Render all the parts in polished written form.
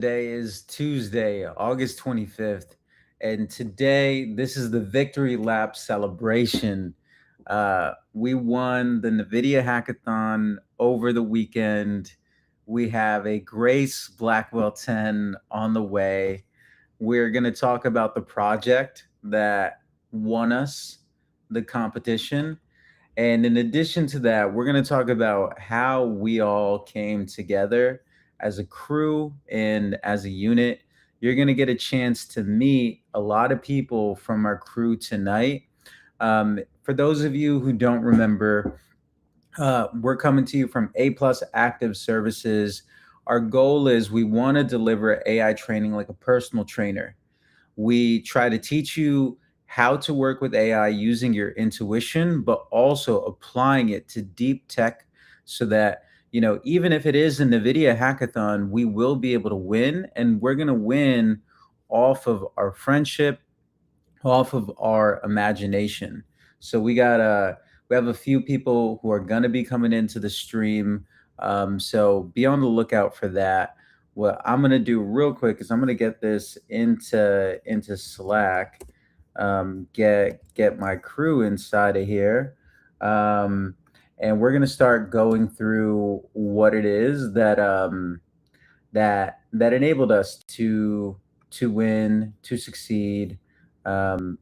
Today is Tuesday, August 25th, and today this is the Victory Lap celebration. We won the NVIDIA hackathon over the weekend. We have a Grace Blackwell 10 on the way. We're going to talk about the project that won us the competition. And in addition to that, we're going to talk about how we all came together as a crew and as a unit. You're going to get a chance to meet a lot of people from our crew tonight. For those of you who don't remember, we're coming to you from A Plus Active Services. Our goal is we want to deliver AI training like a personal trainer. We try to teach you how to work with AI using your intuition, but also applying it to deep tech so that, even if it is a NVIDIA hackathon, we will be able to win. And we're going to win off of our friendship, off of our imagination. So we have a few people who are going to be coming into the stream. So be on the lookout for that. What I'm gonna do real quick is I'm gonna get this into Slack, get my crew inside of here, um, and we're gonna start going through what it is that enabled us to win, to succeed. Let's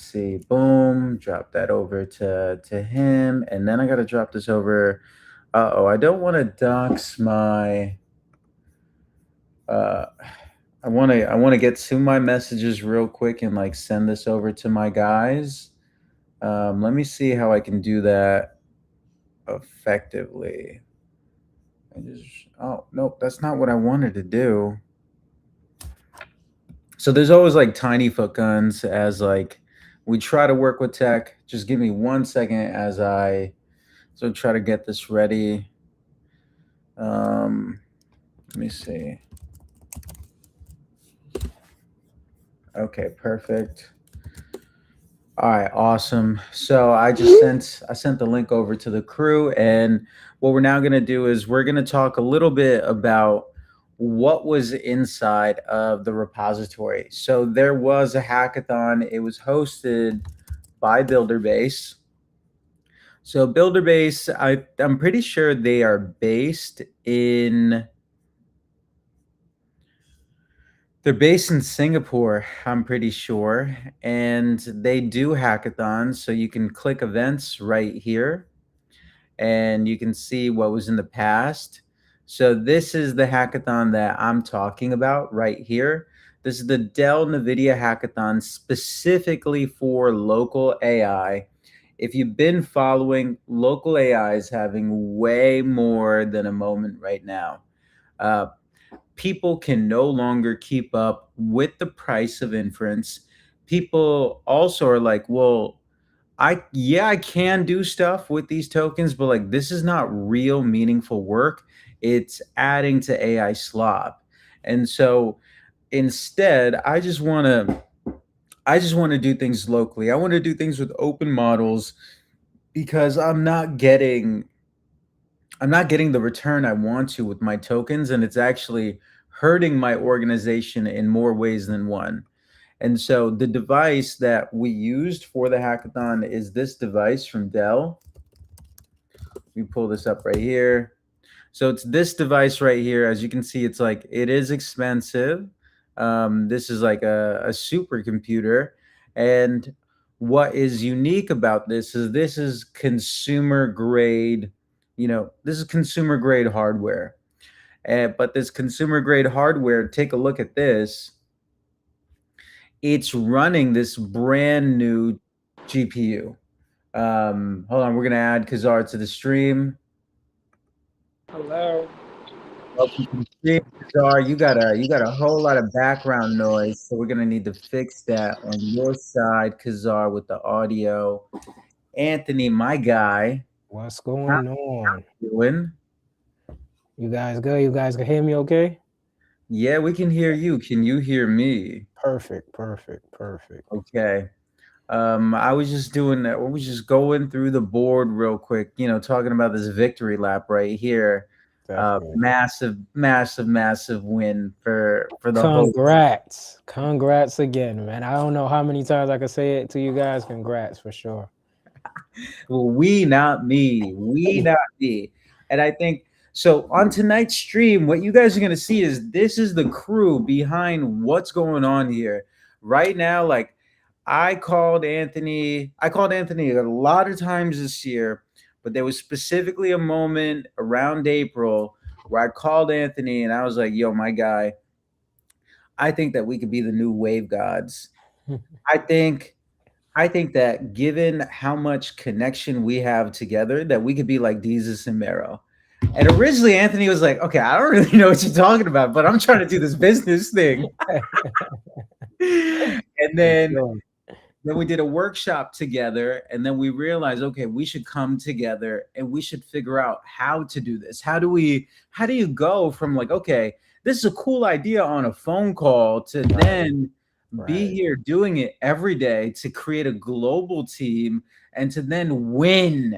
see, boom, drop that over to him, and then I gotta drop this over. I don't want to dox my. Uh, I want to get to my messages real quick and like send this over to my guys. Let me see how I can do that effectively. I just oh nope, that's not what I wanted to do. So there's always like tiny foot guns as like we try to work with tech. Just give me 1 second as I try to get this ready. Um, Let me see. Okay, perfect. All right, awesome. So I sent the link over to the crew, and what we're now gonna do is we're gonna talk a little bit about what was inside of the repository. So there was a hackathon. It was hosted by Builderbase. So Builderbase, I'm pretty sure they are based in they're based in Singapore, I'm pretty sure, and they do hackathons. So you can click events right here and you can see what was in the past. So this is the hackathon that I'm talking about right here. This is the Dell NVIDIA hackathon specifically for local AI. If you've been following, local AI is having way more than a moment right now. Uh, People can no longer keep up with the price of inference. People also are like, well, I can do stuff with these tokens, but like this is not real meaningful work. It's adding to AI slop. And so instead, I just want to do things locally. I want to do things with open models because I'm not getting the return I want to with my tokens, and it's actually hurting my organization in more ways than one. And so the device that we used for the hackathon is this device from Dell. We pull this up right here. So it's this device right here. As you can see, it's like it is expensive. This is like a supercomputer, and what is unique about this is consumer grade. This is consumer grade hardware. But this consumer grade hardware, take a look at this. It's running this brand new GPU. Hold on, we're gonna add Kazar to the stream. Hello. Welcome to the stream, Kazar. You got a whole lot of background noise, so we're gonna need to fix that on your side, Kazar, with the audio. Anthony, my guy, What's how going on? you doing? You guys good? You guys can hear me okay? Yeah, we can hear you. Can you hear me? Perfect, perfect, perfect. Okay. I was just doing that. We was just going through the board real quick, talking about this victory lap right here. Definitely. Massive, massive, massive win for the whole. Congrats. Congrats again, man. I don't know how many times I can say it to you guys. Congrats for sure. Well, we, not me. We, not me. And I think so. On tonight's stream, what you guys are going to see is this is the crew behind what's going on here right now. Like, I called Anthony a lot of times this year, but there was specifically a moment around April where I called Anthony and I was like, yo, my guy, I think that we could be the new wave gods. I think I think that given how much connection we have together, that we could be like Jesus and Mero. And originally Anthony was like, okay, I don't really know what you're talking about, but I'm trying to do this business thing. And For sure. then we did a workshop together, and then we realized, okay, we should come together and we should figure out how to do this. How do you go from like, okay, this is a cool idea on a phone call to then be Right. here doing it every day to create a global team and to then win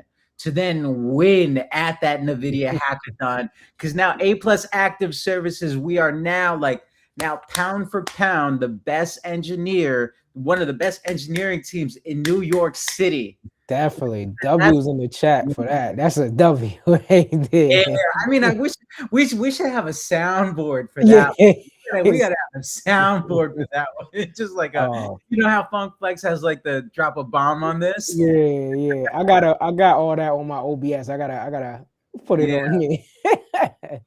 at that NVIDIA hackathon. Because now A plus active services, we are now like now pound for pound the best engineer, one of the best engineering teams in New York City. Definitely. That's W's in the chat for that. That's a W right yeah. there. I mean, I wish we should have a soundboard for Yeah. that. We gotta have a soundboard for that one. It's just like a, Oh, you know how Funk Flex has like the drop a bomb on this. yeah, yeah. I got all that on my OBS. I gotta put it Yeah. on here.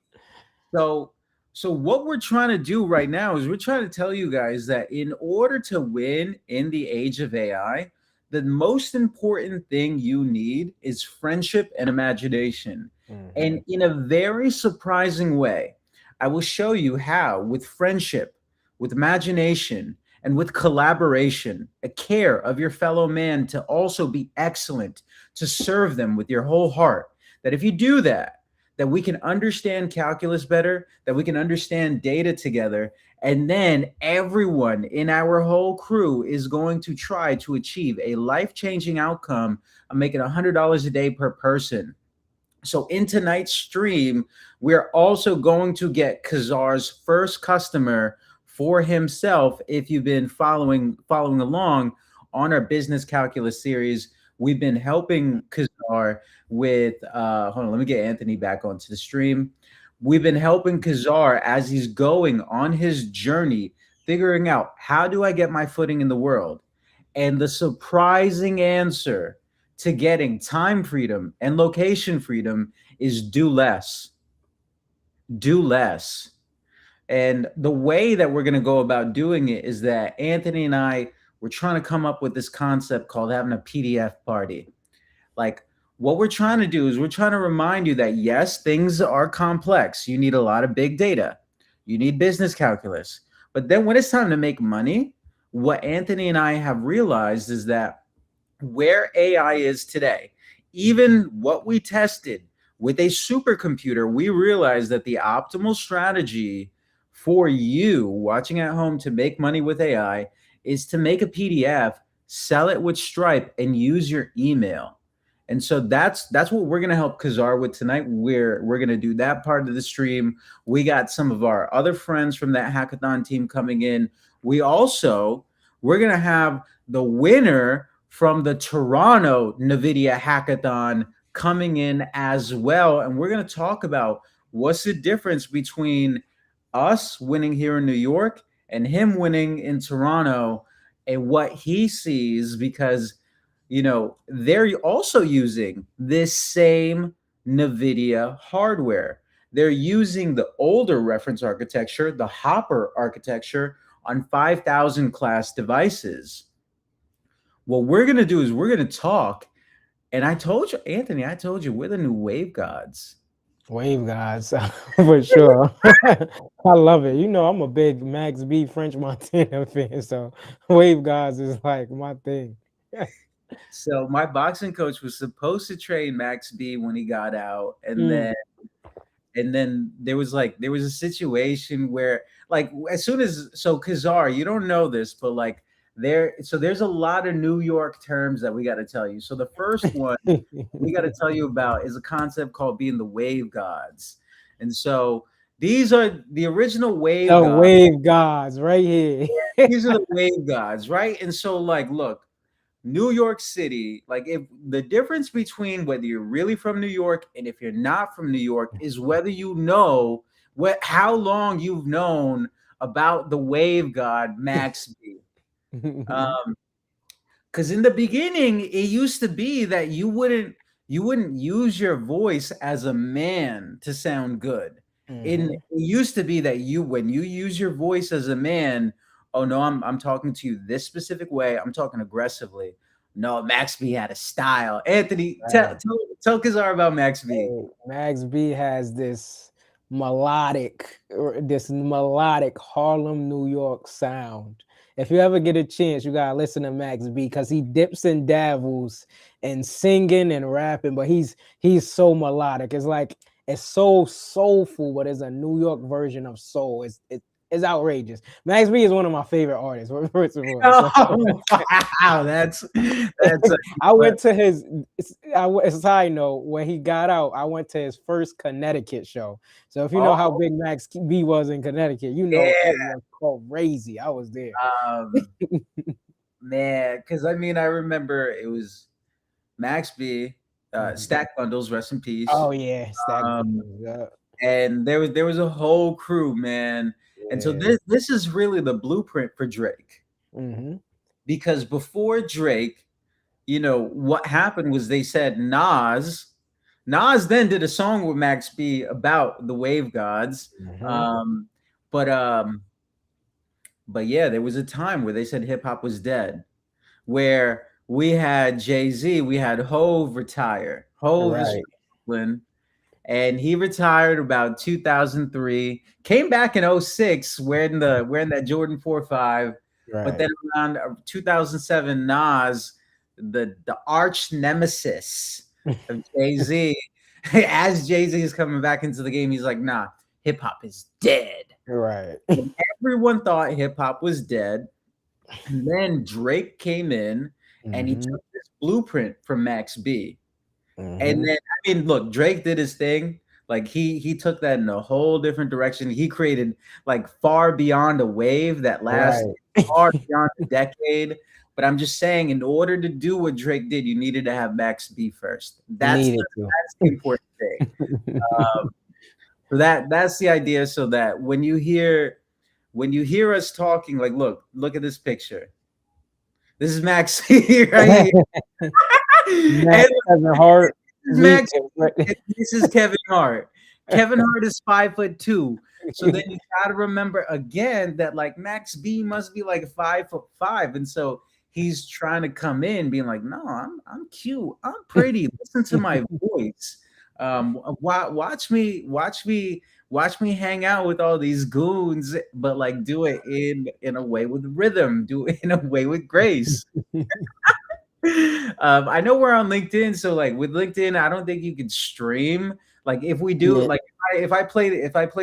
So, so what we're trying to do right now is we're trying to tell you guys that in order to win in the age of AI, the most important thing you need is friendship and imagination. And Mhm. in a very surprising way, I will show you how, with friendship, with imagination, and with collaboration, a care of your fellow man to also be excellent, to serve them with your whole heart, that if you do that, that we can understand calculus better, that we can understand data together, and then everyone in our whole crew is going to try to achieve a life-changing outcome of making $100 a day per person. So in tonight's stream, we're also going to get Kazar's first customer for himself. If you've been following along on our business calculus series, we've been helping Kazar with hold on, let me get Anthony back onto the stream. We've been helping Kazar as he's going on his journey, figuring out how do I get my footing in the world? And the surprising answer to getting time freedom and location freedom is do less. Do less. And the way that we're going to go about doing it is that Anthony and I we're trying to come up with this concept called having a PDF party. Like what we're trying to do is we're trying to remind you that yes, things are complex. You need a lot of big data. You need business calculus. But then when it's time to make money, what Anthony and I have realized is that where AI is today, even what we tested with a supercomputer, we realized that the optimal strategy for you watching at home to make money with AI is to make a PDF, sell it with Stripe, and use your email. And so that's what we're gonna help Kazar with tonight. We're gonna do that part of the stream. We got some of our other friends from that hackathon team coming in. We're gonna have the winner from the Toronto NVIDIA hackathon coming in as well. And we're gonna talk about what's the difference between us winning here in New York and him winning in Toronto and what he sees because they're also using this same NVIDIA hardware. They're using the older reference architecture, the Hopper architecture on 5000 class devices. What we're going to do is we're going to talk. And I told you, Anthony, I told you we're the new wave gods. Wave guys, for sure. I love it. You know, I'm a big Max B French Montana fan, so Wave guys is like my thing. So my boxing coach was supposed to train Max B when he got out, and Mm. then there was a situation where like as soon as so Kazar, you don't know this, but like there's a lot of New York terms that we got to tell you. So the first one we got to tell you about is a concept called being the wave gods. And so these are the original wave The gods. wave gods right here. These are the wave gods, right? And so, like, look, New York City, like, if the difference between whether you're really from New York and if you're not from New York is whether you know how long you've known about the wave god Max B. Because in the beginning it used to be that you wouldn't use your voice as a man to sound good. It used to be that when you use your voice as a man, oh no, I'm talking to you this specific way, I'm talking aggressively. No, Max B had a style. Anthony, tell Right. tell Kazar about Max B. Hey, Max B has this melodic Harlem, New York sound. If you ever get a chance, you gotta listen to Max B because he dips and dabbles and singing and rapping, but he's so melodic. It's like it's so soulful, but it's a New York version of soul. It's outrageous. Max B is one of my favorite artists. First of all, so Oh wow, that's a, I went to his. A side note, when he got out, I went to his first Connecticut show. So if you know how oh big Max B was in Connecticut, you know yeah. it was crazy. I was there. um Man, because I mean, I remember it was Max B, Mhm. Stack Bundles, rest in peace. Oh yeah, Stack Um, Bundles. Yeah, and there was a whole crew, man. And so yeah. this is really the blueprint for Drake. Hmm. Because before Drake, what happened was they said Nas then did a song with Max B about the Wave Gods. Hmm. Um, but yeah, there was a time where they said hip hop was dead, where we had Jay Z, we had Hove retire. Hove is Right, from Brooklyn, and he retired about 2003. Came back in '06 wearing that Jordan 4.5, but right. then around 2007, Nas, the arch nemesis of Jay Z, as Jay Z is coming back into the game, he's like, "Nah, hip hop is dead." Right. And everyone thought hip hop was dead. And then Drake came in and he Hmm. took this blueprint from Max B. And Hmm. then I mean, look, Drake did his thing. Like he took that in a whole different direction. He created like far beyond a wave that lasts Right. far beyond a decade. But I'm just saying, in order to do what Drake did, you needed to have Max B first. You needed to. That's the important thing. So that's the idea. So that when you hear us talking, like, look at this picture. This is Max right here. Max And Kevin Hart this is beat. Max. And this is Kevin Hart. Kevin Hart is 5'2". So then you gotta remember again that like Max B must be like 5'5", and so he's trying to come in being like, no, I'm cute, I'm pretty. Listen to my voice. Watch me hang out with all these goons, but like do it in a way with rhythm, do it in a way with grace. I know we're on LinkedIn, so like with LinkedIn, I don't think you can stream. Like if we do, Yeah. like if I play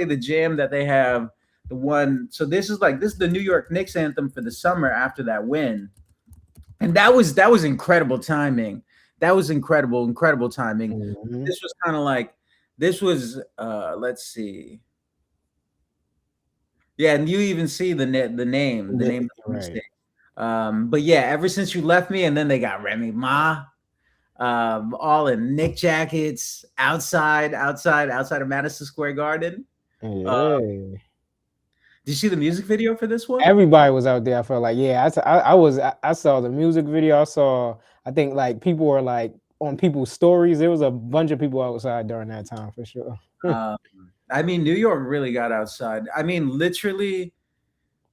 the jam that they have, the one. So this is the New York Knicks anthem for the summer after that win, and that was incredible timing. That was incredible timing. Mhm. This was kind of like this was let's see. Yeah, and you even see the name of the Right. mistake. But yeah, ever since you left me, and then they got Remy Ma, all in Nick jackets outside of Madison Square Garden. Uh, Yeah. did you see the music video for this one? Everybody was out there. I felt like, yeah, I saw the music video. I think like people were like on people's stories. There was a bunch of people outside during that time for sure. Um, I mean, New York really got outside. I mean, literally,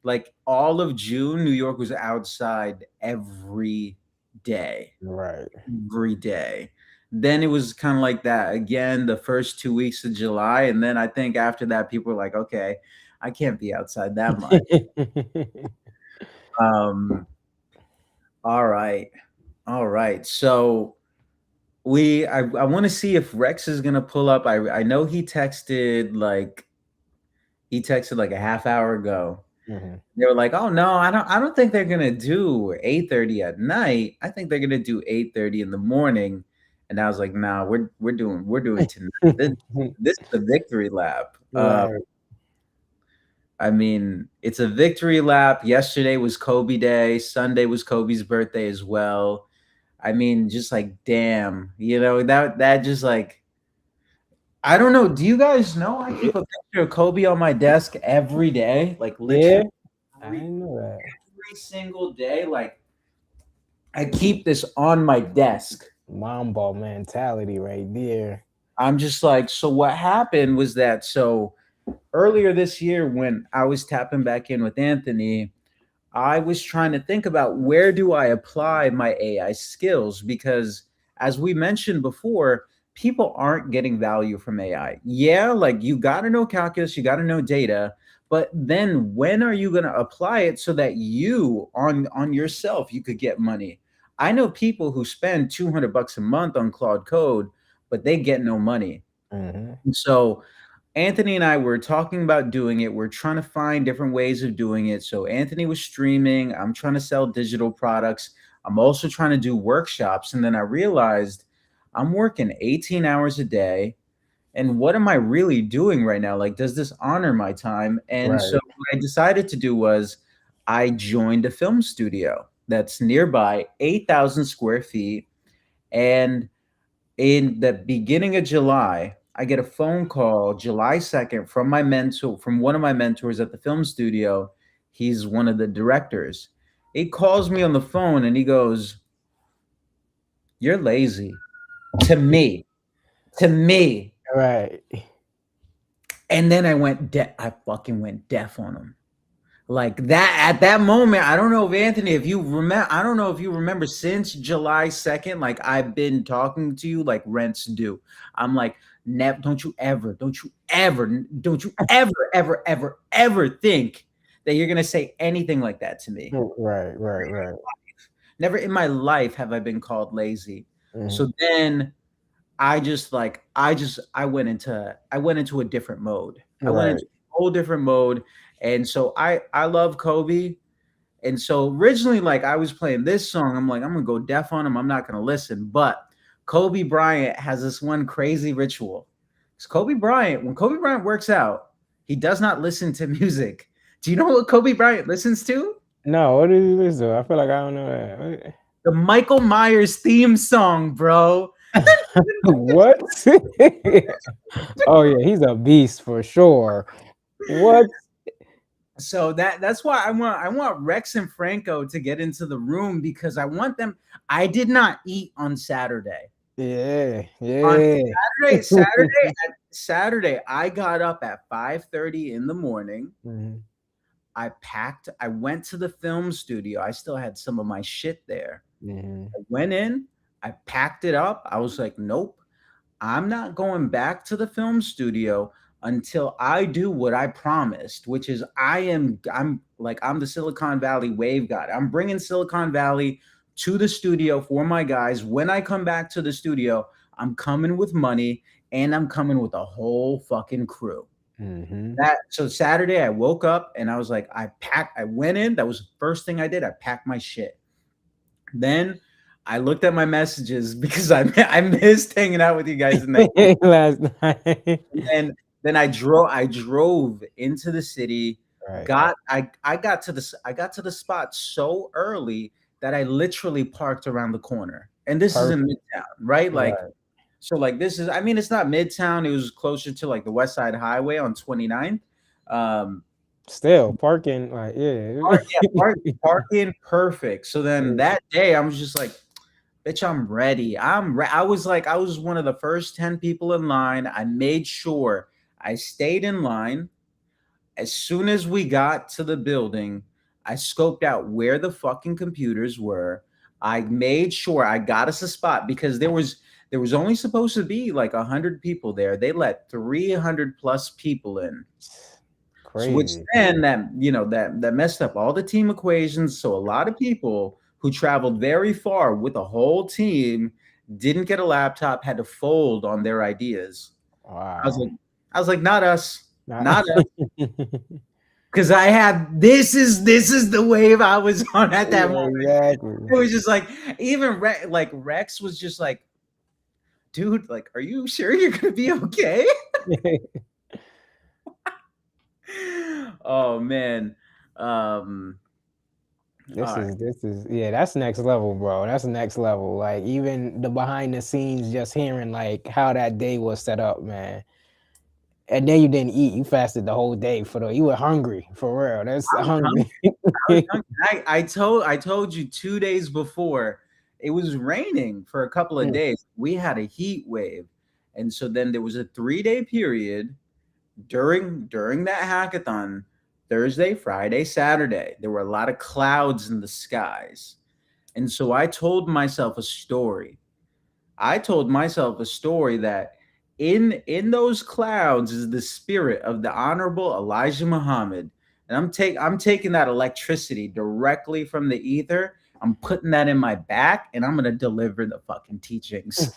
like all of June, New York was outside day, Right. every day. Then it was kind of like that again the first 2 weeks of July, and then I think after that, people were like, okay, I can't be outside that much. Um, all right. All right. So I want to see if Rex is gonna pull up. I know he texted like a half hour ago. Mhm. They were like, "Oh no, I don't think they're gonna do 8:30 at night. I think they're gonna do 8:30 in the morning." And I was like, nah, we're doing tonight. This is the victory lap. Right. I mean, it's a victory lap. Yesterday was Kobe Day. Sunday was Kobe's birthday as well. I mean, just like damn, that just like I don't know. Do you guys know I keep a picture of Kobe on my desk every day? Like Yeah, literally I didn't know that. every single day. Like I keep this on my desk. Mamba mentality right there. I'm just like, so what happened was that so earlier this year when I was tapping back in with Anthony, I was trying to think about where do I apply my AI skills because as we mentioned before, people aren't getting value from AI. Yeah, like you got to know calculus, you got to know data, but then when are you going to apply it so that you on yourself you could get money? I know people who spend $200 a month on Claude Code, but they get no money. Hmm. So Anthony and I were talking about doing it. We're trying to find different ways of doing it. So Anthony was streaming. I'm trying to sell digital products. I'm also trying to do workshops. And then I realized I'm working 18 hours a day. And what am I really doing right now? Like, does this honor my time? And so Right. what I decided to do was I joined a film studio that's nearby, 8,000 square feet. And in the beginning of July, I get a phone call July 2nd from my mentor, from one of my mentors at the film studio. He's one of the directors. He calls me on the phone and he goes, "You're lazy." To me, to me. Right. And then I fucking went deaf on him. Like that at that moment, I don't know if Anthony, if you remember, I don't know if you remember since July 2nd, like I've been talking to you like rents due. I'm like, don't you ever, ever, ever, ever think that you're gonna say anything like that to me. Right. Right. Right. Never in my life have I been called lazy. Hmm. So then I went into a different mode. I went Right. into a whole different mode. And so I love Kobe. And so originally, like I was playing this song, I'm like, I'm gonna go deaf on him. I'm not gonna listen. But Kobe Bryant has this one crazy ritual. Because when Kobe Bryant works out, he does not listen to music. Do you know what Kobe Bryant listens to? No, what is this though? I feel like I don't know that. The Michael Myers theme song, bro. What? Oh yeah, he's a beast for sure. What? So that's why I want Rex and Franco to get into the room because I want them. I did not eat on Saturday. Yeah, On yeah. Saturday, I got up at 5:30 in the morning. Mhm, I went to the film studio. I still had some of my shit there. mhm. I went in, I packed it up. I was like, nope, I'm not going back to the film studio until I do what I promised, which is I'm the Silicon Valley wave guy. I'm bringing Silicon Valley to the studio for my guys. When I come back to the studio, I'm coming with money and I'm coming with a whole fucking crew. Mhm. That so Saturday I woke up and I was like, I went in. That was the first thing I did. I packed my shit. Then I looked at my messages because I missed hanging out with you guys in the Last night. then I drove into the city. Right, I got to the spot so early that I literally parked around the corner. And this is in perfect. Midtown, right? Like Right. so like this is I mean it's not Midtown, it was closer to like the West Side Highway on 29th. Um Still parking, like yeah. parking perfect. So then that day I was just like, bitch, I'm ready. I was one of the first 10 people in line. I made sure I stayed in line. As soon as we got to the building, I scoped out where the fucking computers were. I made sure I got us a spot because there was only supposed to be like 100 people there. They let 300 plus people in. So which Crazy. then that messed up all the team equations. So a lot of people who traveled very far with a whole team didn't get a laptop, had to fold on their ideas. I was Wow. like, I was like, not us, Not not us, because I had this is the wave I was on at that yeah, moment. exactly. It was just like even like Rex was just like dude, like, are you sure you're gonna be okay? Oh man. Um, all right. This is yeah, that's next level, bro. That's next level. Like even the behind the scenes, just hearing like how that day was set up, man. And then you didn't eat. You fasted the whole day for the. You were hungry for real. That's I was hungry. hungry. I told you 2 days before it was raining for a couple of Mm. days. We had a heat wave. And so then there was a 3 day period during that hackathon, Thursday, Friday, Saturday. There were a lot of clouds in the skies. And so I told myself a story. I told myself a story that in those clouds is the spirit of the honorable Elijah Muhammad. And I'm taking that electricity directly from the ether. I'm putting that in my back and I'm gonna deliver the fucking teachings.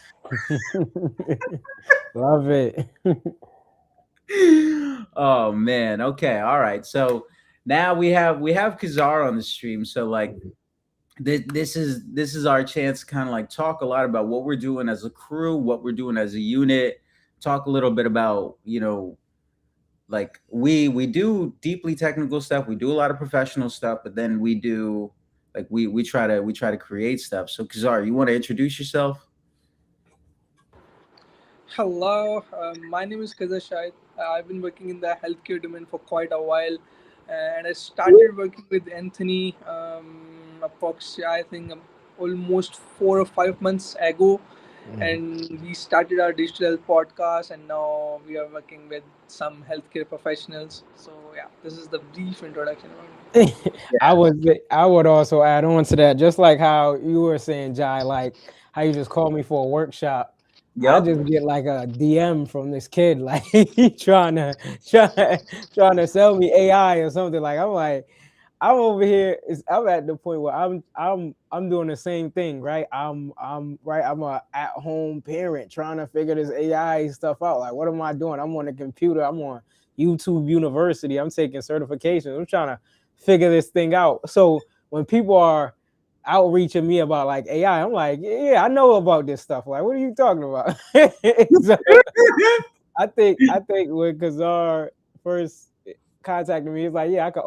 Love it. Oh man. Okay. All right. So now we have Kazar on the stream. So like this is our chance to kind of like talk a lot about what we're doing as a crew, what we're doing as a unit, talk a little bit about, like we do deeply technical stuff, we do a lot of professional stuff, but then we do like we try to create stuff. So Kazar, you want to introduce yourself? Hello, my name is Kaza Shahid. I've been working in the healthcare domain for quite a while, and I started working with Anthony I think almost 4 or 5 months ago, Mhm. and we started our digital health podcast, and now we are working with some healthcare professionals. So yeah, this is the brief introduction about me. I Yeah. would I would also add on to that, just like how you were saying, Jai, like how you just called me for a workshop. I Yep. just get like a DM from this kid, like he trying to sell me AI or something. Like I'm like, I'm over here. I'm at the point where I'm doing the same thing, right? I'm right. I'm a at home parent trying to figure this AI stuff out. Like, what am I doing? I'm on the computer. I'm on YouTube University. I'm taking certifications. I'm trying to figure this thing out. So when people are outreaching me about like AI, I'm like, yeah, I know about this stuff. Like, what are you talking about? So I think when Kazar first contacted me, he's like, yeah, I could,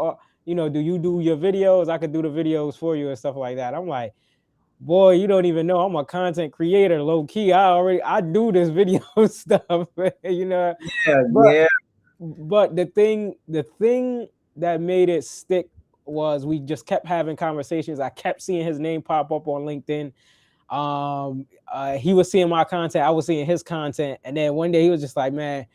do you do your videos? I could do the videos for you and stuff like that. I'm like, boy, you don't even know I'm a content creator, low key. I do this video stuff, Yeah. but Yeah. the thing that made it stick was we just kept having conversations. I kept seeing his name pop up on LinkedIn. He was seeing my content, I was seeing his content, and then one day he was just like, man,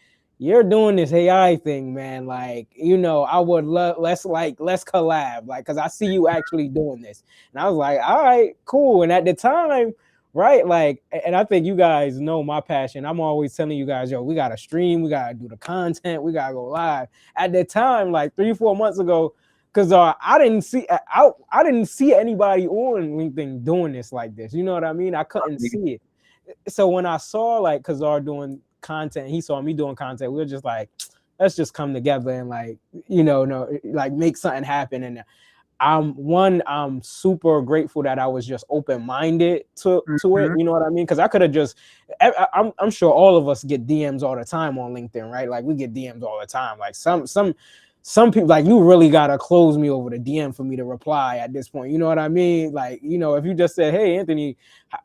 you're doing this AI thing, man. Like, I would love let's collab, like, because I see you actually doing this. And I was like, all right, cool. And at the time, right, like, and I think you guys know my passion. I'm always telling you guys, yo, we gotta stream, we gotta do the content, we gotta go live. At the time, like 3 4 months ago, because I didn't see anybody on LinkedIn doing this like this. You know what I mean? I couldn't see it. So when I saw like Kazar doing content, he saw me doing content. We were just like, let's just come together and like, no, like make something happen. And I'm super grateful that I was just open minded to it. Mhm. You know what I mean? Because I could have just, I'm sure all of us get DMs all the time on LinkedIn, right? Like we get DMs all the time. Like some people, like, you really gotta close me over the DM for me to reply at this point. You know what I mean? Like, if you just said, hey Anthony,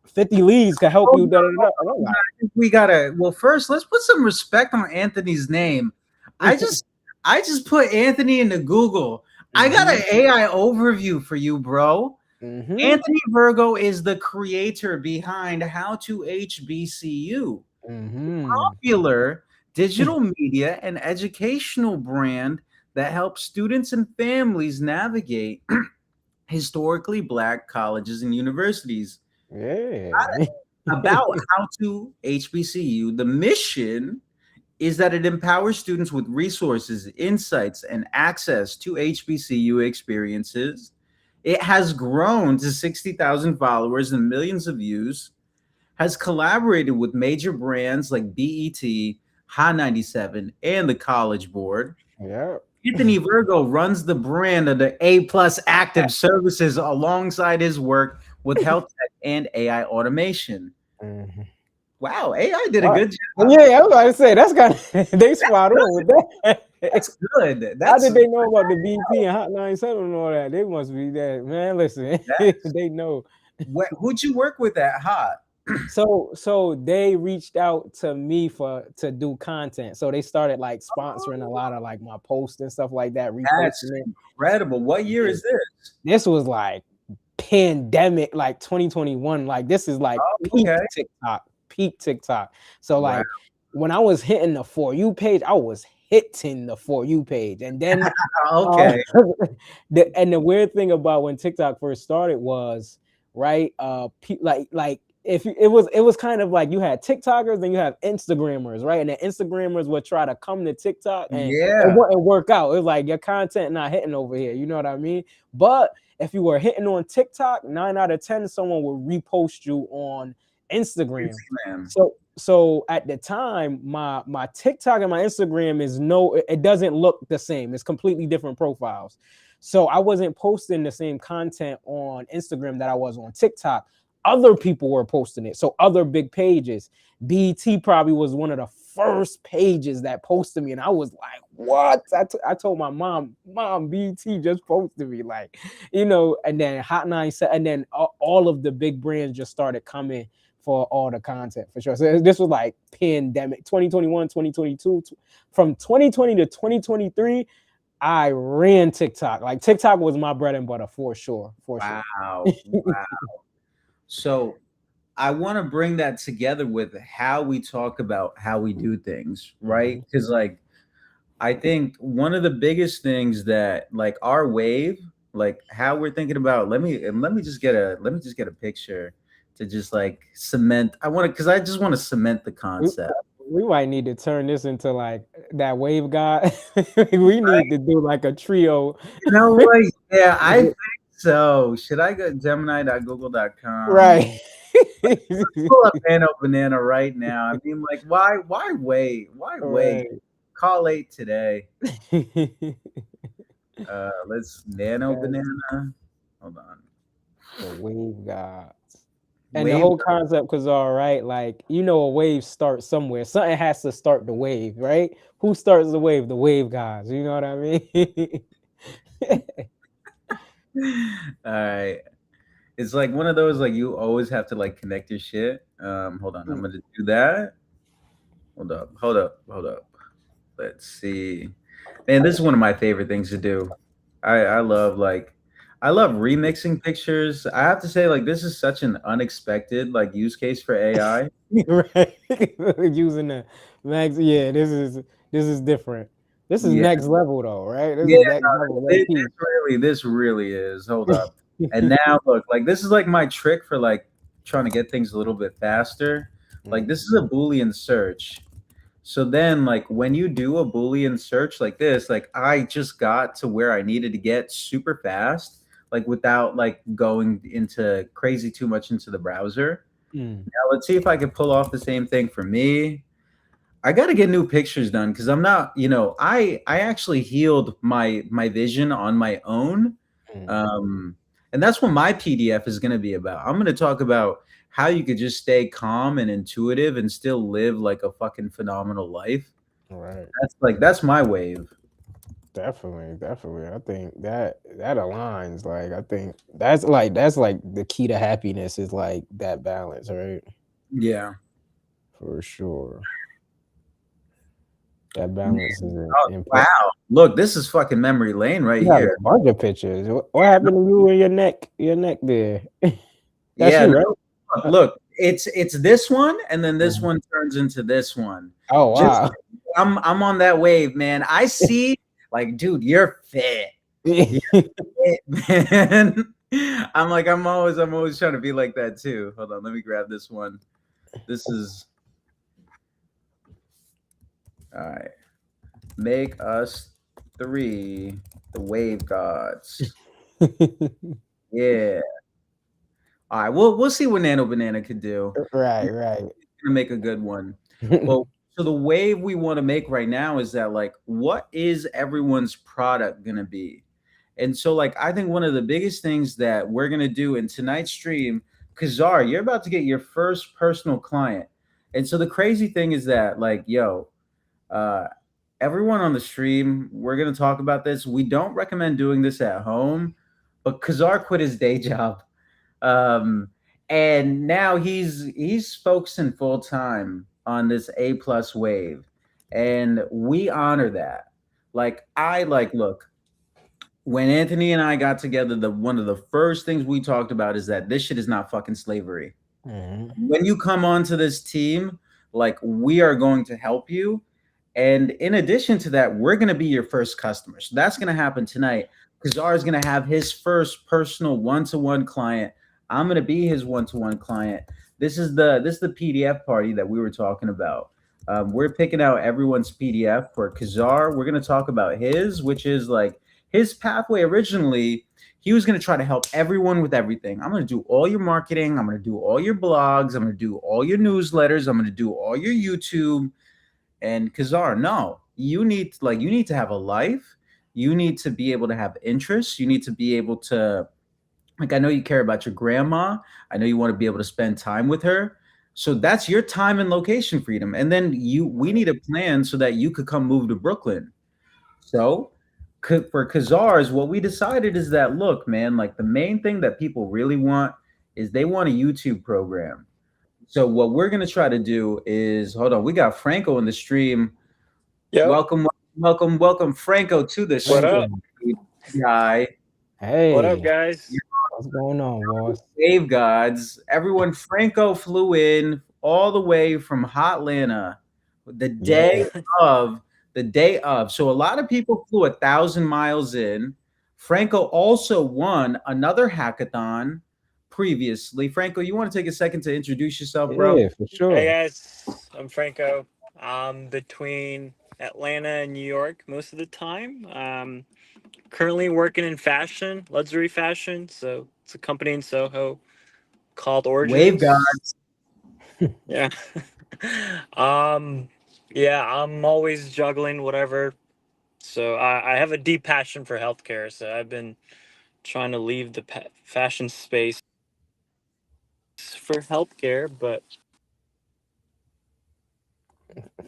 50 leads can help Oh, you, no, da, da, da. And I'm I think we gotta. Well, first, let's put some respect on Anthony's name. I like, just, I just put Anthony into Google. I got mm-hmm, an AI overview for you, bro. mm-hmm, Anthony Virgo is the creator behind How to HBCU, mm-hmm. popular digital media and educational brand that helps students and families navigate historically black colleges and universities. Yeah. About How to HBCU, the mission is that it empowers students with resources, insights, and access to HBCU experiences. It has grown to 60,000 followers and millions of views, has collaborated with major brands like BET, High 97, and the College Board. Yeah. Anthony Virgo runs the brand of the A Plus Active Services alongside his work with health tech and AI automation. Mhm. Wow, AI did a What? good job. Yeah, I was about to say that's kind of they That's spot on with that. That's good. How That's did they know about the BP and Hot 97 and all that? They must be that man. Listen, that's they know. who'd you work with at Hot? So they reached out to me to do content. So they started like sponsoring a lot of like my posts and stuff like that, That's reposting it. incredible. What year Yeah. is this? This was like pandemic, like 2021. Like this is like Oh, peak okay. TikTok, peak TikTok. So Wow. like when I was hitting the For You page, I was hitting the For You page. And then Okay. the weird thing about when TikTok first started was, right, like if you, it was kind of like you had TikTokers, then you have Instagrammers, right? And the Instagrammers would try to come to TikTok and it Yeah. wouldn't work out. It was like your content not hitting over here, you know what I mean? But if you were hitting on TikTok, 9 out of 10 someone would repost you on Instagram. Man. So at the time, my TikTok and my Instagram it doesn't look the same. It's completely different profiles. So I wasn't posting the same content on Instagram that I was on TikTok. Other people were posting it. So other big pages. BT probably was one of the first pages that posted me, and I was like, "What?" I told my mom, BT just posted me, like, and then Hot 97, and then all of the big brands just started coming for all the content for sure. So this was like pandemic 2021, 2022. From 2020 to 2023, I ran TikTok. Like TikTok was my bread and butter for sure. Wow. Wow. So I want to bring that together with how we talk about how we do things, right? Because like I think one of the biggest things that like our wave, like how we're thinking about, let me just get a picture to just like cement. I just want to cement the concept. We might need to turn this into like that wave guy. We need to do like a trio. You know what? Yeah, I think so. Should I go Gemini.google.com? Right. Pull up Nano Banana right now. I mean, like, why wait? Why wait? Right. Call 8 today. Let's Nano Banana. Hold on. The wave gods. And Wave the whole concept, because all right, like a wave starts somewhere. Something has to start the wave, right? Who starts the wave? The wave guys. You know what I mean? All right. It's like one of those like you always have to like connect your shit. Hold on, I'm gonna do that. Hold up. Let's see. Man, this is one of my favorite things to do. I love remixing pictures. I have to say, like, this is such an unexpected like use case for AI. Right. Using the max. Yeah, this is different. This is Yeah, next level though, right? This yeah, is next level. this really is. Hold up. And now look, like this is like my trick for like trying to get things a little bit faster. Like this is a Boolean search. So then like when you do a Boolean search like this, like I just got to where I needed to get super fast, like without like going into crazy too much into the browser. Now let's see if I can pull off the same thing for me. I got to get new pictures done because I'm not, I actually healed my vision on my own. And that's what my PDF is going to be about. I'm going to talk about how you could just stay calm and intuitive and still live like a fucking phenomenal life. Right. That's my wave. Definitely. I think that aligns. Like I think that's like the key to happiness is like that balance, right? Yeah. For sure. That balance is important. Wow. Look, this is fucking memory lane right You have here. a bunch of pictures. What happened to you and your neck? Your neck there. That's Yeah, you, right? Look, it's this one, and then this one turns into this one. Oh wow. I'm on that wave, man. I see, like, dude, you're fit. You're fit, man. I'm always trying to be like that too. Hold on, let me grab this one. This is all right. Make us 3 the wave gods. Yeah. All right, we'll see what Nano Banana could do. Right. Gonna make a good one. Well, so the wave we want to make right now is that like, what is everyone's product gonna be? And so like, I think one of the biggest things that we're gonna do in tonight's stream, Kazar, you're about to get your first personal client. And so the crazy thing is that, like, yo, uh, everyone on the stream, we're gonna talk about this. We don't recommend doing this at home, but Kazar quit his day job, um, and now he's focusing full time on this A+ wave, and we honor that. Like, I like look, when Anthony and I got together, the one of the first things we talked about is that this shit is not fucking slavery. Mhm. When you come onto this team, like, we are going to help you. And in addition to that, we're going to be your first customer. So that's going to happen tonight. Kazar is going to have his first personal one-to-one client. I'm going to be his one-to-one client. This is the PDF party that we were talking about. We're picking out everyone's PDF for Kazar. We're going to talk about his, which is like his pathway originally. He was going to try to help everyone with everything. I'm going to do all your marketing. I'm going to do all your blogs. I'm going to do all your newsletters. I'm going to do all your YouTube. And Kazar, no, you need to have a life. You need to be able to have interests. You need to be able to, like, I know you care about your grandma. I know you want to be able to spend time with her. So that's your time and location freedom. And then we need a plan so that you could come move to Brooklyn. So for Kazars, what we decided is that, look, man, like, the main thing that people really want is they want a YouTube program. So what we're gonna try to do is, hold on, we got Franco in the stream. Yep. Welcome, welcome, welcome, Franco, to the What stream. up? Franco. Guy, What up, Hey, guys? what's going on, boss? Wave Gods, everyone. Franco flew in all the way from Hotlanta the day Yeah. of. The day of. So a lot of people flew 1,000 miles in. Franco also won another hackathon previously. Franco, you want to take a second to introduce yourself, bro? Yeah, for Hey, sure. guys. I'm Franco. I'm between Atlanta and New York most of the time. Currently working in fashion, luxury fashion. So it's a company in Soho called Wave Origins. Gods. Yeah. um, yeah, I'm always juggling whatever. So I have a deep passion for healthcare. So I've been trying to leave the fashion space for healthcare, but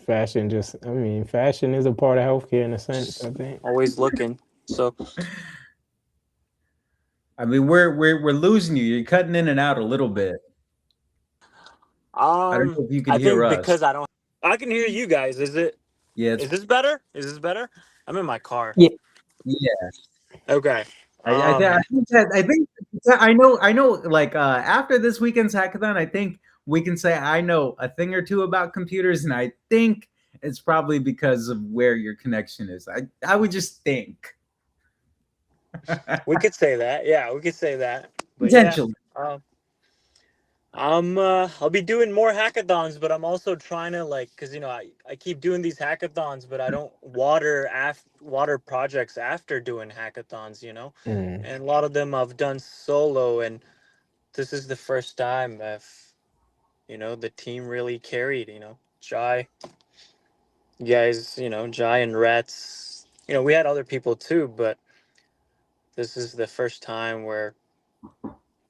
Fashion just, I mean, fashion is a part of healthcare in a sense, just I think. always looking. So I mean, we're losing you. You're cutting in and out a little bit. I don't know if you can I hear think us. because I can hear you guys. Yeah, Is this better? Is this better? I'm in my car. Yeah. yeah. Okay. I think that I know. Like, after this weekend's hackathon, I think we can say I know a thing or two about computers, and I think it's probably because of where your connection is. I would just think We could say that. Yeah, we could say that. But yeah, potentially. um, I'll be doing more hackathons, but I'm also trying to like, cause I keep doing these hackathons, but I don't water projects after doing hackathons, Mm. and a lot of them I've done solo, and this is the first time the team really carried, Jai, you guys, Jai and Rats, we had other people too, but this is the first time where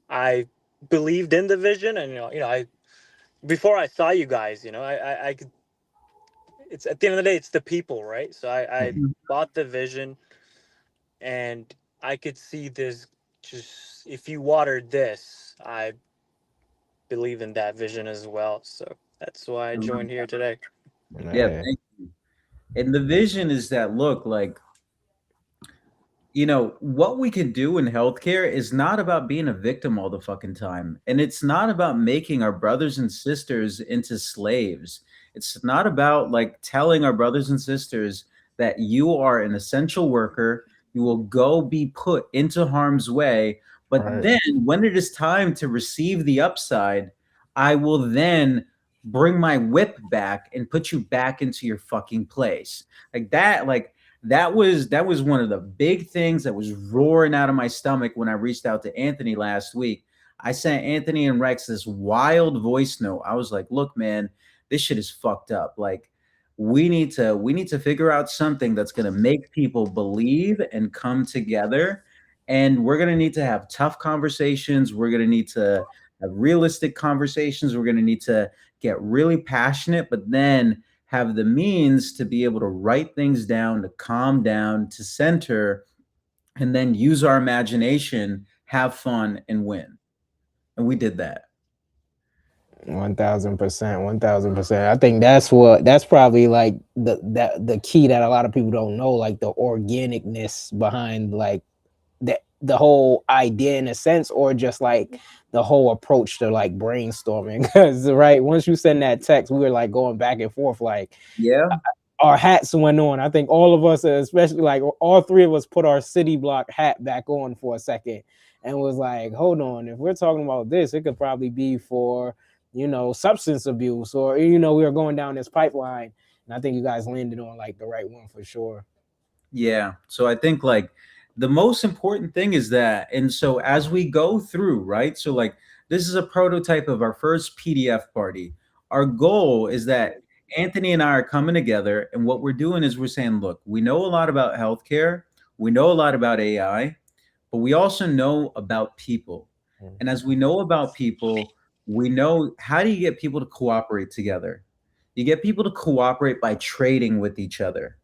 I believed in the vision, and I before I saw you guys, I could. It's at the end of the day, it's the people, right? So I Mhm. bought the vision, and I could see this. Just if you watered this, I believe in that vision as well. So that's why I joined here today. Yeah, Yeah. thank you. And the vision is that, look, like, what we can do in healthcare is not about being a victim all the fucking time. And it's not about making our brothers and sisters into slaves. It's not about, like, telling our brothers and sisters that you are an essential worker, you will go be put into harm's way, but Right. then when it is time to receive the upside, I will then bring my whip back and put you back into your fucking place. Like that, that was one of the big things that was roaring out of my stomach when I reached out to Anthony last week. I sent Anthony and Rex this wild voice note. I was like, "Look, man, this shit is fucked up. Like, we need to figure out something that's going to make people believe and come together, and we're going to need to have tough conversations. We're going to need to have realistic conversations. We're going to need to get really passionate, but then have the means to be able to write things down, to calm down, to center, and then use our imagination, have fun, and win. And we did that. 1000%, 1000%. I think that's probably like the key that a lot of people don't know, like the organicness behind like the whole idea in a sense, or just like the whole approach to like brainstorming. Because right, once you send that text, we were like going back and forth, like Yeah. our hats went on. I think all of us, especially like all three of us, put our Cityblock hat back on for a second and was like, hold on, if we're talking about this, it could probably be for, substance abuse, or, we were going down this pipeline. And I think you guys landed on like the right one for sure. Yeah. So I think like the most important thing is that, and so as we go through, right? So like this is a prototype of our first PDF party. Our goal is that Anthony and I are coming together, and what we're doing is we're saying, look, we know a lot about healthcare, we know a lot about AI, but we also know about people. And as we know about people, we know how do you get people to cooperate together? You get people to cooperate by trading with each other.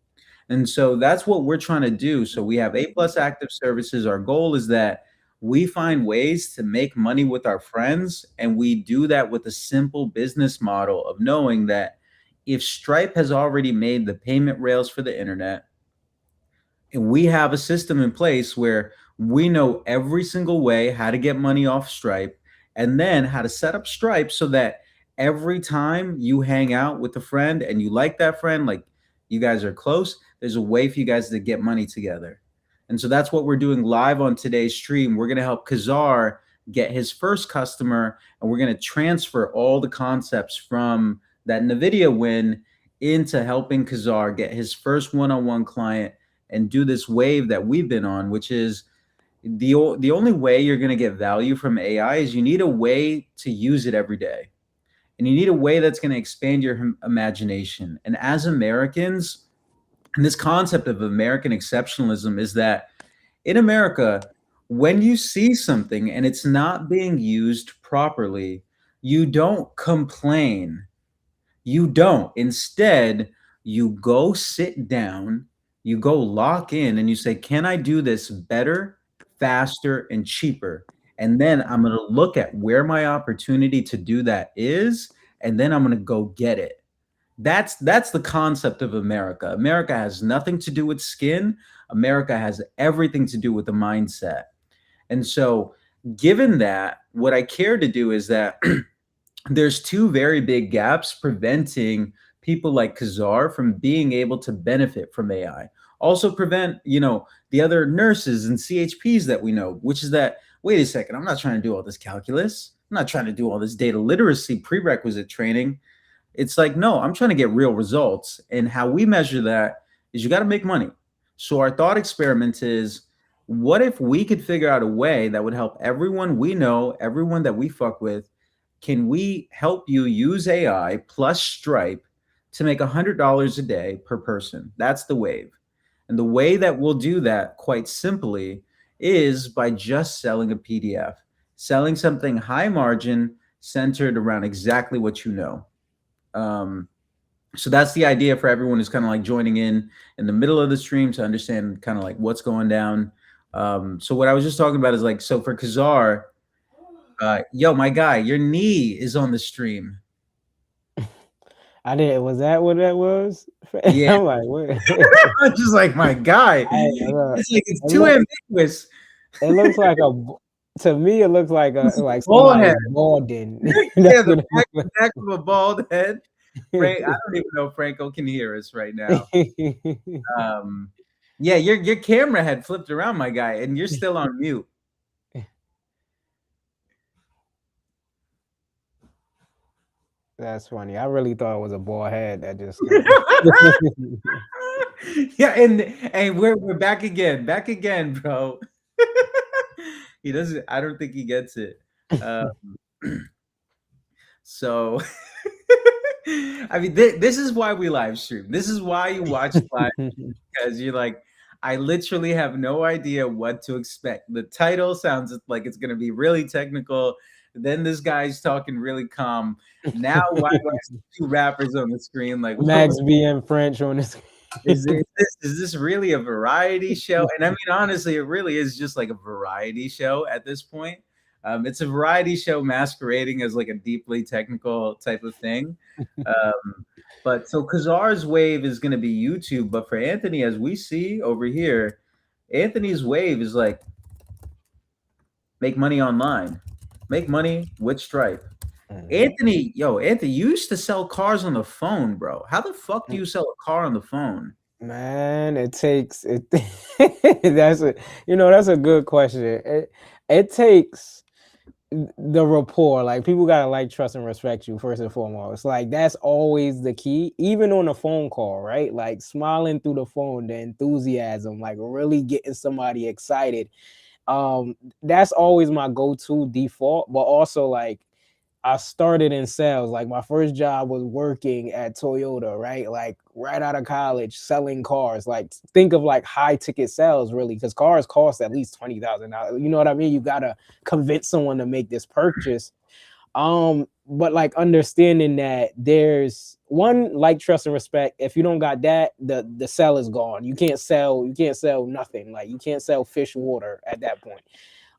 And so that's what we're trying to do. So we have A plus active services. Our goal is that we find ways to make money with our friends. And we do that with a simple business model of knowing that if Stripe has already made the payment rails for the internet, and we have a system in place where we know every single way how to get money off Stripe, and then how to set up Stripe so that every time you hang out with a friend and you like that friend, like you guys are close, there's a way for you guys to get money together. And so that's what we're doing live on today's stream. We're going to help Kazar get his first customer, and we're going to transfer all the concepts from that NVIDIA win into helping Kazar get his first one-on-one client and do this wave that we've been on, which is the only way you're going to get value from AI is you need a way to use it every day. And you need a way that's going to expand your imagination. And as Americans, and this concept of American exceptionalism is that in America, when you see something and it's not being used properly, you don't complain. You don't. Instead, you go sit down, you go lock in, and you say, can I do this better, faster, and cheaper? And then I'm going to look at where my opportunity to do that is, and then I'm going to go get it. That's the concept of America. America has nothing to do with skin. America has everything to do with the mindset. And so, given that, what I care to do is that there's two very big gaps preventing people like Kazar from being able to benefit from AI. Also prevent, the other nurses and CHPs that we know, which is that, wait a second, I'm not trying to do all this calculus. I'm not trying to do all this data literacy prerequisite training. It's like, no, I'm trying to get real results. And how we measure that is you got to make money. So our thought experiment is, what if we could figure out a way that would help everyone we know, everyone that we fuck with, can we help you use AI plus Stripe to make $100 a day per person? That's the wave. And the way that we'll do that, quite simply, is by just selling a PDF, selling something high margin centered around exactly what you know. So that's the idea for everyone who's kind of like joining in the middle of the stream to understand kind of like what's going down. So what I was just talking about is like, so for Kazar, yo, my guy, your knee is on the stream. I didn't. Was that what that was? Yeah. I'm like, what? I'm just like, my guy. It's like it's too ambiguous. It looks like to me, it looks like like bald head. Balding. Yeah, the back of a bald head. Frank, I don't even know if Franco can hear us right now. Yeah, your camera had flipped around, my guy, and you're still on mute. That's funny. I really thought it was a bald head that just. Yeah, and we're back again, bro. He doesn't. I don't think he gets it. So, I mean, this is why we live stream. This is why you watch live, because you're like, I literally have no idea what to expect. The title sounds like it's going to be really technical. Then this guy's talking really calm. Now why do I see two rappers on the screen? Like, Max being French on this. is this really a variety show? And I mean, honestly, it really is just like a variety show at this point. It's a variety show masquerading as like a deeply technical type of thing. But so Kazar's wave is going to be YouTube, but for Anthony, as we see over here, Anthony's wave is like make money online, make money with Stripe. Anthony, Anthony, you used to sell cars on the phone, bro. How the fuck do you sell a car on the phone? Man, it takes it. That's that's a good question. It takes the rapport. Like people gotta like, trust, and respect you first and foremost. Like that's always the key, even on a phone call, right? Like smiling through the phone, the enthusiasm, like really getting somebody excited. That's always my go-to default. But also like I started in sales. Like my first job was working at Toyota, right? Like right out of college, selling cars. Like think of like high ticket sales, really, because cars cost at least $20,000. You know what I mean? You gotta convince someone to make this purchase. But like understanding that there's one, like, trust, and respect. If you don't got that, the sell is gone. You can't sell nothing. Like you can't sell fish water at that point.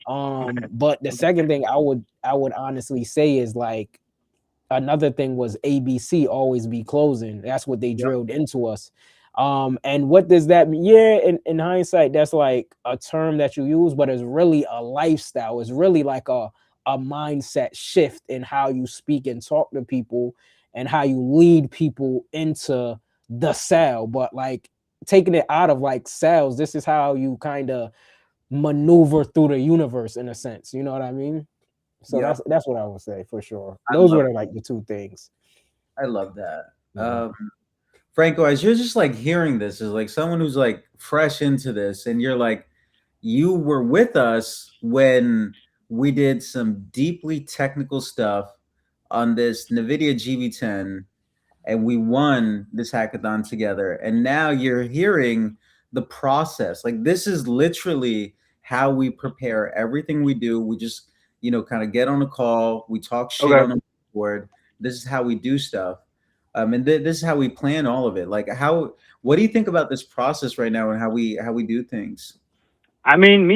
But the second thing I would honestly say is like another thing was ABC, always be closing. That's what they drilled into us. And what does that mean? Yeah, in hindsight, that's like a term that you use, but it's really a lifestyle. It's really like a mindset shift in how you speak and talk to people and how you lead people into the sale. But like taking it out of like sales, this is how you kind of maneuver through the universe in a sense. You know what I mean? So that's what I would say for sure. Those were like the two things. I love that. Franco, as you're just like hearing this, is like someone who's like fresh into this, and you're like, you were with us when we did some deeply technical stuff on this NVIDIA GV10, and we won this hackathon together. And now you're hearing the process. Like this is literally how we prepare everything we do. We just, kind of get on a call, we talk shit on the board. This is how we do stuff. And this is how we plan all of it. Like what do you think about this process right now and how we do things? I mean,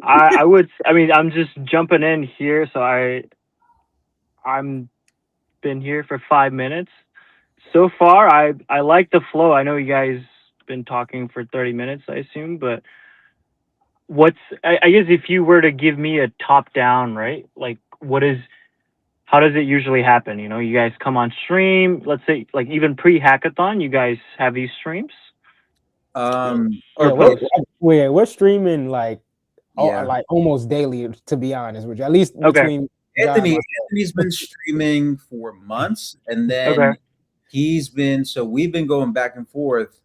I'm just jumping in here. So I'm been here for 5 minutes. So far, I like the flow. I know you guys been talking for 30 minutes, I assume, but I guess if you were to give me a top down, right? Like how does it usually happen? You guys come on stream, let's say like even pre-hackathon, you guys have these streams? We're streaming like almost daily, to be honest with you, at least between Anthony's been streaming for months, and then we've been going back and forth,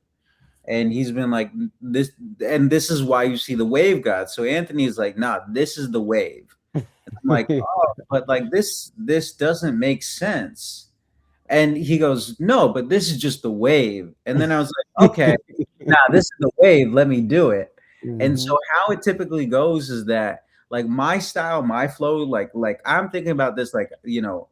and he's been like this, and this is why you see the wave god. So Anthony's like, nah, this is the wave. And I'm like, oh, but like this doesn't make sense. And he goes, no, but this is just the wave. And then I was like, okay, this is the wave. Let me do it. Mm-hmm. And so how it typically goes is that like my style, my flow, like I'm thinking about this, like,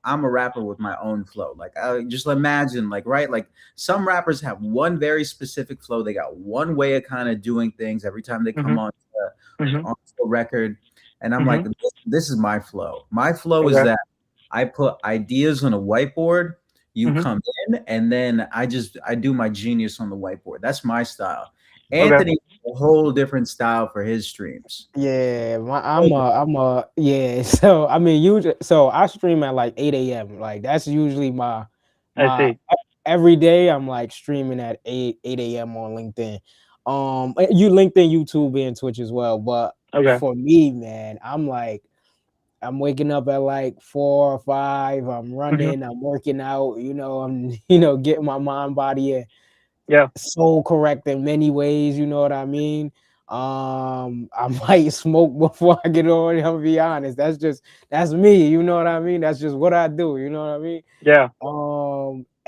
I'm a rapper with my own flow. Like I just imagine like, right. Like some rappers have one very specific flow. They got one way of kind of doing things every time they come on the record. And I'm like, this is my flow. My flow is that I put ideas on a whiteboard. You come in, and then I do my genius on the whiteboard. That's my style. Anthony has a whole different style for his streams. Yeah, So I mean, so I stream at like 8 a.m. Like that's usually my every day. I'm like streaming at 8 a.m. on LinkedIn. LinkedIn, YouTube, and Twitch as well. But for me, man, I'm waking up at like 4 or 5. I'm running. I'm working out. I'm getting my mind, body, and soul correct in many ways. You know what I mean? I might smoke before I get on. I'll be honest. That's me. You know what I mean? That's just what I do. You know what I mean? Yeah.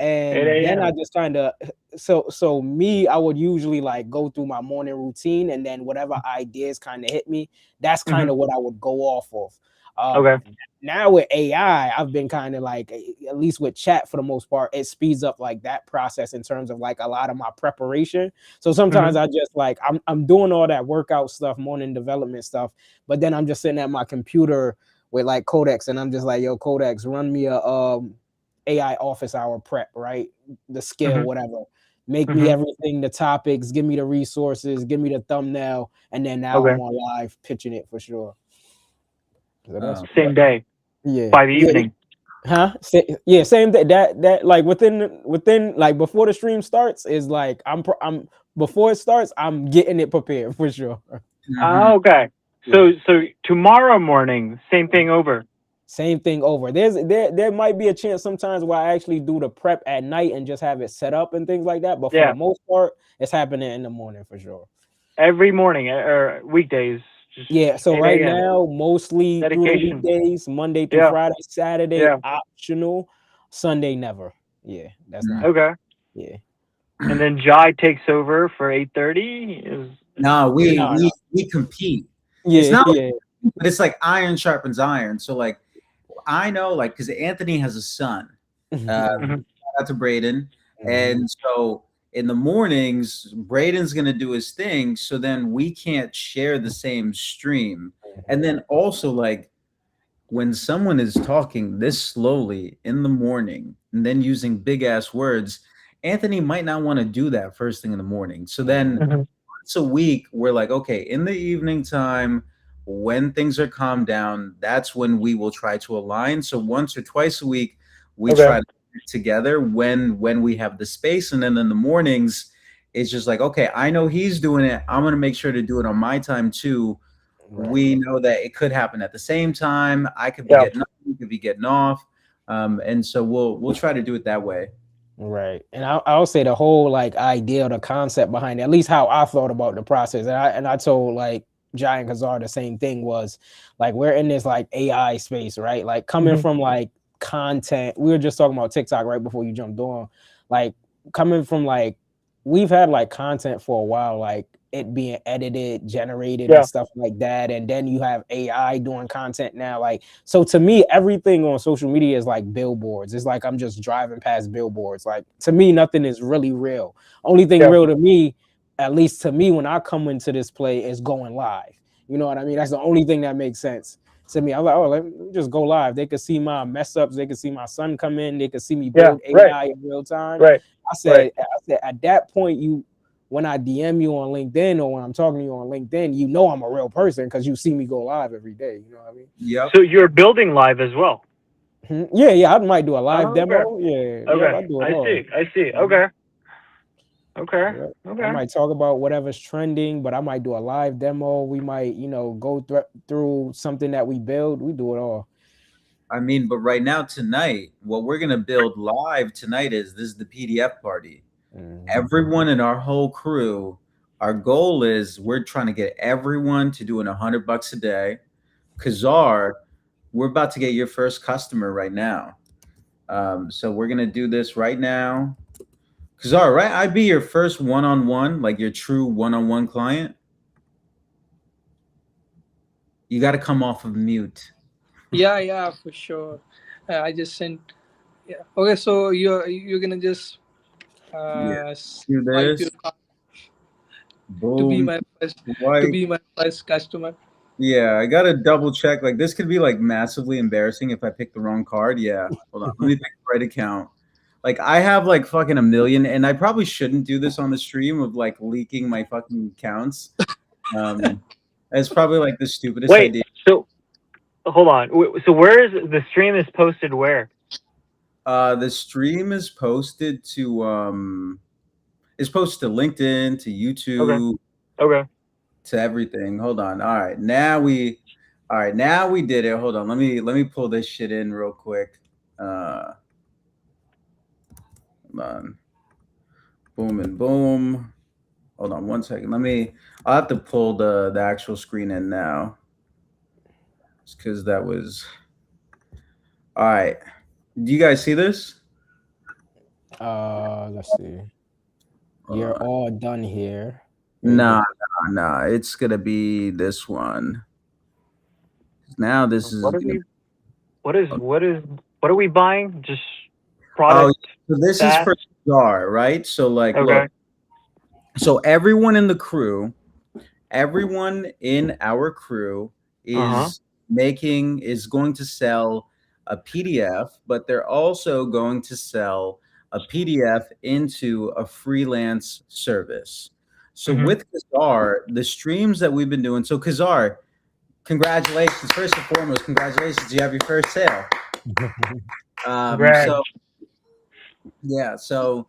And then I a.m. just kind of so me, I would usually like go through my morning routine, and then whatever ideas kind of hit me, that's kind of what I would go off of. Okay. Now with AI, I've been kind of like, at least with chat for the most part, it speeds up like that process in terms of like a lot of my preparation. So sometimes I just like I'm doing all that workout stuff, morning development stuff, but then I'm just sitting at my computer with like Codex, and I'm just like, yo, Codex, run me a AI office hour prep, right? The skill, whatever. Make me everything, the topics, give me the resources, give me the thumbnail, and then now I'm Okay. on live pitching it for sure. So that's Same day yeah, by the evening. huh? Yeah, same day. That like within like before the stream starts is like I'm before it starts, I'm getting it prepared for sure. Okay. Yeah. So tomorrow morning, same thing over. Same thing over. There might be a chance sometimes where I actually do the prep at night and just have it set up and things like that. But for the Yeah. most part, it's happening in the morning for sure. Every morning or weekdays, just Yeah. So 8 right a.m. now, mostly through the Dedication. weekdays, Monday through Yeah. Friday, Saturday Yeah. optional, Sunday never. Yeah, that's not. Okay. Yeah. And then Jai takes over for 8:30. No, No, no. we compete. It's Yeah, not, yeah. but it's like iron sharpens iron. So like I know, like, because Anthony has a son. Uh, Mhm. Shout out to Braden, and so in the mornings, Braden's gonna do his thing. So then we can't share the same stream, and then also like when someone is talking this slowly in the morning and then using big ass words, Anthony might not want to do that first thing in the morning. So then Mhm. once a week, we're like, okay, in the evening time, when things are calmed down, that's when we will try to align. So once or twice a week, we Okay. try to get together when we have the space. And then in the mornings, it's just like, okay, I know he's doing it. I'm gonna make sure to do it on my time too. Right. We know that it could happen at the same time. I could be Yeah. getting up, you could be getting off. And so we'll try to do it that way. Right. And I'll say the whole like idea, the concept behind it, at least how I thought about the process. And I told like Giant Kazar the same thing was like we're in this like AI space, right? Like coming Mhm. from like content. We were just talking about TikTok right before you jumped on. Like coming from like we've had like content for a while, like it being edited, generated, and Yeah. stuff like that. And then you have AI doing content now. Like, so to me, everything on social media is like billboards. It's like I'm just driving past billboards. Like to me, nothing is really real. Only thing Yeah. real to me, at least to me, when I come into this play, is going live. You know what I mean? That's the only thing that makes sense to me. I'm like, oh, let me just go live. They could see my mess ups. They could see my son come in. They could see me Yeah. build Right. AI in real time. Right. I Right. said, at that point, when I DM you on LinkedIn or when I'm talking to you on LinkedIn, you know I'm a real person because you see me go live every day. You know what I mean? Yep. So you're building live as well. Yeah. I might do a live Oh, okay. demo. Yeah. Okay. I do it I all. see. I see. Okay. Okay. Yeah. I Okay. might talk about whatever's trending, but I might do a live demo. We might, go through something that we build. We do it all. I mean, but right now tonight, what we're gonna build live tonight is this is the PDF party. Everyone in our whole crew, our goal is we're trying to get everyone to doing $100 a day. Kazar, we're about to get your first customer right now. So we're gonna do this right now. Kazar, right? I'd be your first one-on-one, like your true one-on-one client. You got to come off of mute. Yeah, for sure. I just sent. Yeah. Okay, so you're gonna just Yeah. Do swipe your this. card to be Boom. my first to White. be my first customer. Yeah, I gotta double check. Like this could be like massively embarrassing if I pick the wrong card. Yeah. Hold on. Let me pick the right account. Like I have like fucking a million, and I probably shouldn't do this on the stream of like leaking my fucking accounts. Um, it's probably like the stupidest Wait. idea. So hold on. So where is the stream is posted? Where? The stream is posted to it's posted to LinkedIn, to Okay. YouTube, Okay. to everything. Hold on. All right, now we did it. Hold on. Let me pull this shit in real quick. Hold on. Boom and boom. Hold on 1 second. I'll have to pull the actual screen in now. It's because that was all right. Do you guys see this? Let's see. You're all done here. Nah, Maybe. nah. It's gonna be this one. Now this is What are gonna. we? What are we buying? Just Oh, product so this is SaaS? for Czar, right? So like, Okay. look. So everyone in the crew, everyone in our crew Uh-huh. is going to sell a PDF, but they're also going to sell a PDF into a freelance service. So Mm-hmm. with Kazar, the streams that we've been doing. So Kazar, congratulations! First and foremost, congratulations! You have your first sale. Congrats. So yeah, so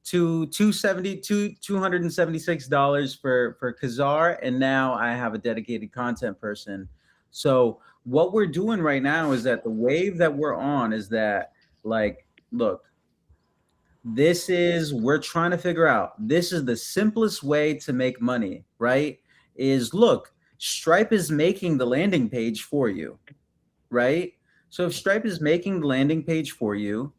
$276 for Kazar, and now I have a dedicated content person. So what we're doing right now is that the wave that we're on is that, like, look, we're trying to figure out, this is the simplest way to make money, right? Is, look, Stripe is making the landing page for you, right? So if Stripe is making the landing page for you,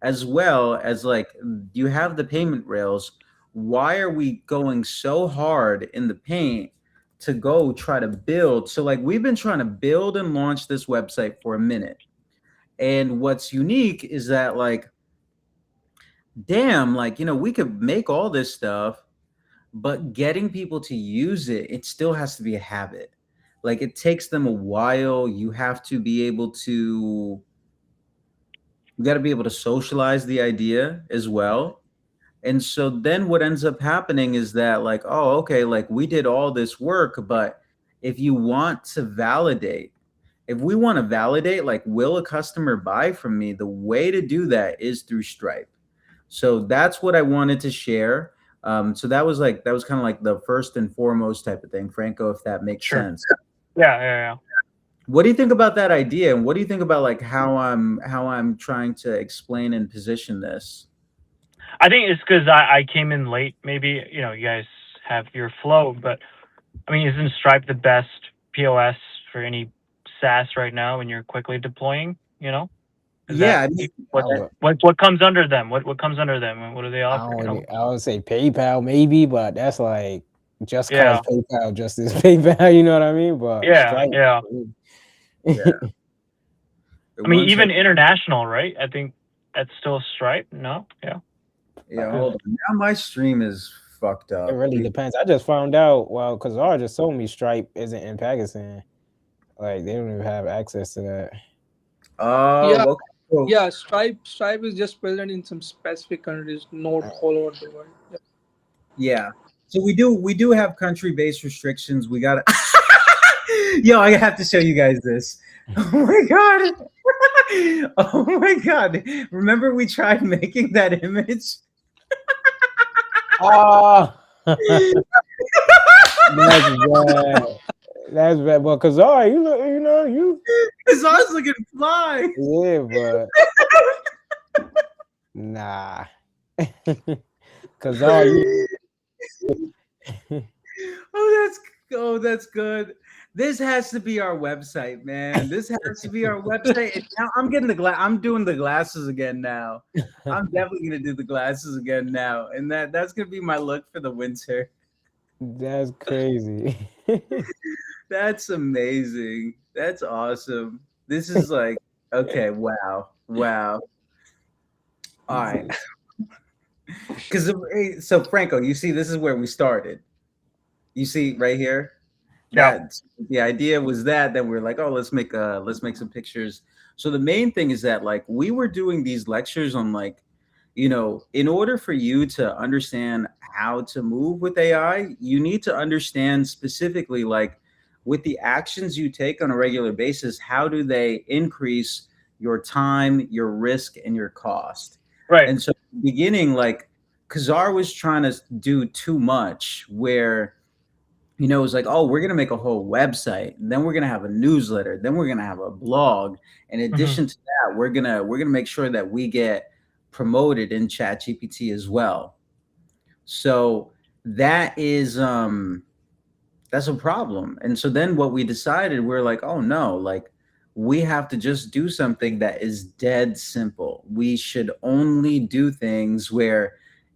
as well as, like, you have the payment rails, why are we going so hard in the paint to go try to build? So like, we've been trying to build and launch this website for a minute, and what's unique is that, like, damn, like, we could make all this stuff, but getting people to use it, it still has to be a habit. Like, it takes them a while. You have to be able to, you got to be able to socialize the idea as well. And so then what ends up happening is that, like, oh, okay, like, we did all this work, but if you want to validate, if we want to validate, like, will a customer buy from me? The way to do that is through Stripe. So that's what I wanted to share. So that was kind of like the first and foremost type of thing, Franco, if that makes Sure. sense. Yeah. What do you think about that idea? And what do you think about, like, how I'm trying to explain and position this? I think it's because I came in late. Maybe, you guys have your flow, but I mean, isn't Stripe the best POS for any SaaS right now when you're quickly deploying? Is Yeah, that I mean, what I would, what comes under them? What comes under them? And what do they offer? I would say PayPal maybe, but that's like just cause Yeah, PayPal just is PayPal, you know what I mean? But yeah, Stripe. yeah. yeah. I mean, One even second. international, right? I think that's still Stripe. No, yeah. Yeah, hold on. Now my stream is fucked It up. really depends. I just found out, well, because Zara just told me Stripe isn't in Pakistan. Like they don't even have access to that. Yeah, Oh, okay. So, yeah. Stripe is just present in some specific countries, not all over the world. Yeah. yeah. So we do have country-based restrictions. We got to Yo, I have to show you guys this. Oh my god. Oh my god. Remember we tried making that image? Oh, that's bad. That's bad. But Kazar, you look, you His eyes looking fly. yeah, but nah. Kazar, That's good. This has to be our website, man. This has to be our website. And now I'm getting I'm doing the glasses again now. I'm definitely gonna do the glasses again now, and that's gonna be my look for the winter. that's crazy. That's amazing. That's awesome. This is like, okay. Wow. All right. Because so Franco, you see, this is where we started. You see right here. Yeah. That the idea was that then we're like, oh, let's make some pictures. So the main thing is that, like, we were doing these lectures on, like, in order for you to understand how to move with AI, you need to understand specifically, like, with the actions you take on a regular basis, how do they increase your time, your risk, and your cost? Right. And so beginning, like, Kazar was trying to do too much, where it was like, oh, we're going to make a whole website, then we're going to have a newsletter, then we're going to have a blog. In Hmm. addition to that, we're going to make sure that we get promoted in Chat GPT as well. So that's a problem. And so then what we decided, we're like, oh no, like, we have to just do something that is dead simple. We should only do things where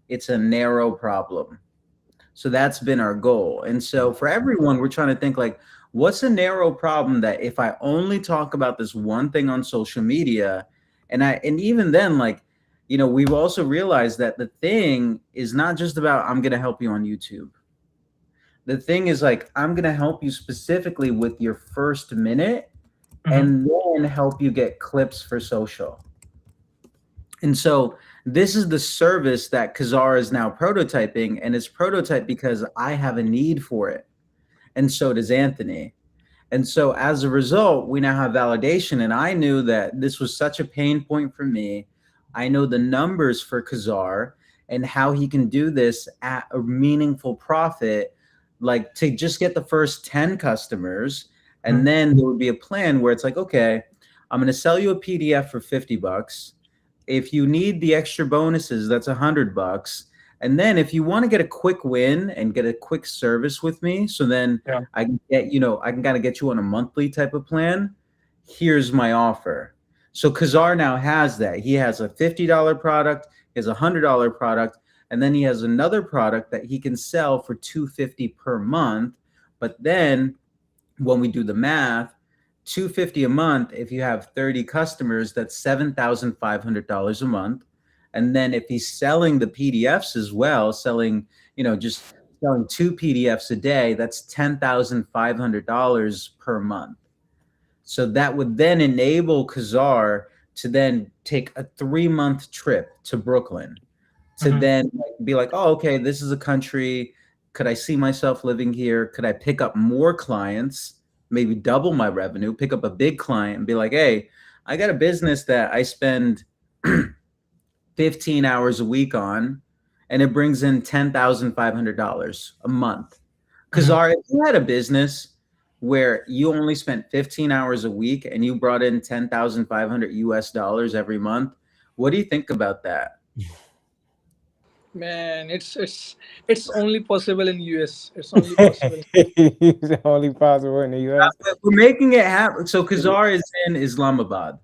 it's a narrow problem. So that's been our goal. And so for everyone, we're trying to think like, what's a narrow problem that if I only talk about this one thing on social media, and even then, like, we've also realized that the thing is not just about I'm gonna help you on YouTube. The thing is like I'm gonna help you specifically with your first minute Mm-hmm. and then help you get clips for social. And so this is the service that Kazar is now prototyping, and it's prototyped because I have a need for it. And so does Anthony. And so as a result, we now have validation. And I knew that this was such a pain point for me. I know the numbers for Kazar and how he can do this at a meaningful profit, like to just get the first 10 customers. And then there would be a plan where it's like, okay, I'm going to sell you a PDF for $50. If you need the extra bonuses, that's $100. And then if you want to get a quick win and get a quick service with me, so then Yeah. I can I can kind of get you on a monthly type of plan. Here's my offer. So Kazar now has that. He has a $50 product, he has a $100 product, and then he has another product that he can sell for $250 per month. But then when we do the math, $250 a month, if you have 30 customers, that's $7,500 a month. And then if he's selling the PDFs as well, just selling 2 PDFs a day, that's $10,500 per month. So that would then enable Kazar to then take a 3-month trip to Brooklyn to then be like, oh, okay, this is a country. Could I see myself living here? Could I pick up more clients, maybe double my revenue, pick up a big client and be like, hey, I got a business that I spend 15 hours a week on, and it brings in $10,500 a month. Kazar, if you had a business where you only spent 15 hours a week and you brought in 10,500 US dollars every month, what do you think about that? Man, it's only possible in US. It's only possible. It's only possible in the US. We're making it happen. So Kazar is in Islamabad.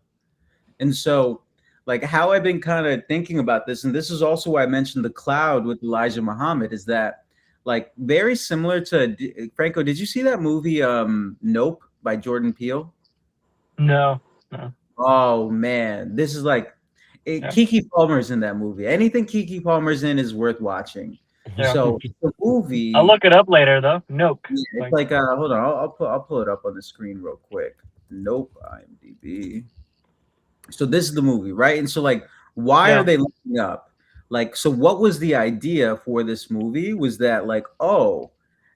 And so, like, how I've been kind of thinking about this, and this is also why I mentioned the cloud with Elijah Muhammad, is that, like, very similar to Franco. Did you see that movie, Nope, by Jordan Peele? No. Oh man, this is like Keke Palmer's in that movie. Anything Keke Palmer's in is worth watching. Yeah. So the movie, I'll look it up later though. Nope. it's like hold on, I'll pull it up on the screen real quick. Nope, IMDb. So this is the movie, right? And so, like, why are they looking up? Like, so what was the idea for this movie? Was that like, oh,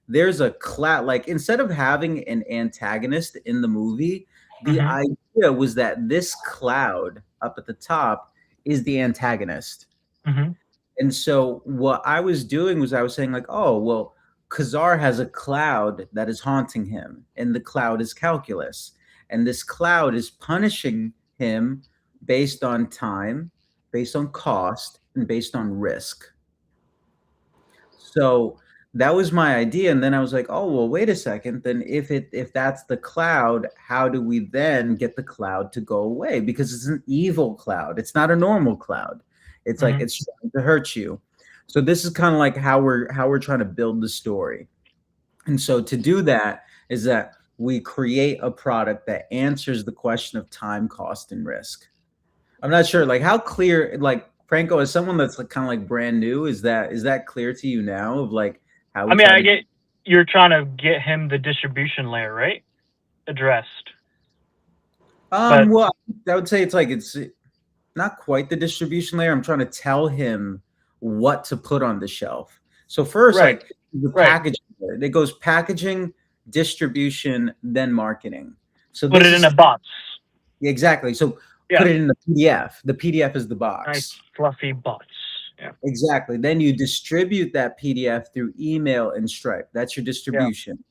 there's a cloud, like, instead of having an antagonist in the movie, the idea was that this cloud up at the top is the antagonist. And so what I was doing was I was saying like, oh, well, Kazar has a cloud that is haunting him, and the cloud is calculus. And this cloud is punishing him based on time, based on cost, and based on risk. So that was my idea. And then I was like, oh, well, wait a second. Then if that's the cloud, how do we then get the cloud to go away? Because it's an evil cloud. It's not a normal cloud. It's like it's trying to hurt you. So this is kind of like how we're trying to build the story. And so to do that is that we create a product that answers the question of time, cost, and risk. I'm not sure, like, how clear, like, Franco, as someone that's like kind of like brand new, is that clear to you now of like how? I mean, I get you're trying to get him the distribution layer, right? Addressed. Well, I would say it's not quite the distribution layer. I'm trying to tell him what to put on the shelf. So first, like the packaging, it goes packaging, distribution, then marketing. So put it in a box. Exactly. So put it in the PDF. The PDF is the box. Nice fluffy box. Yeah. Exactly. Then you distribute that PDF through email and Stripe. That's your distribution. Yeah.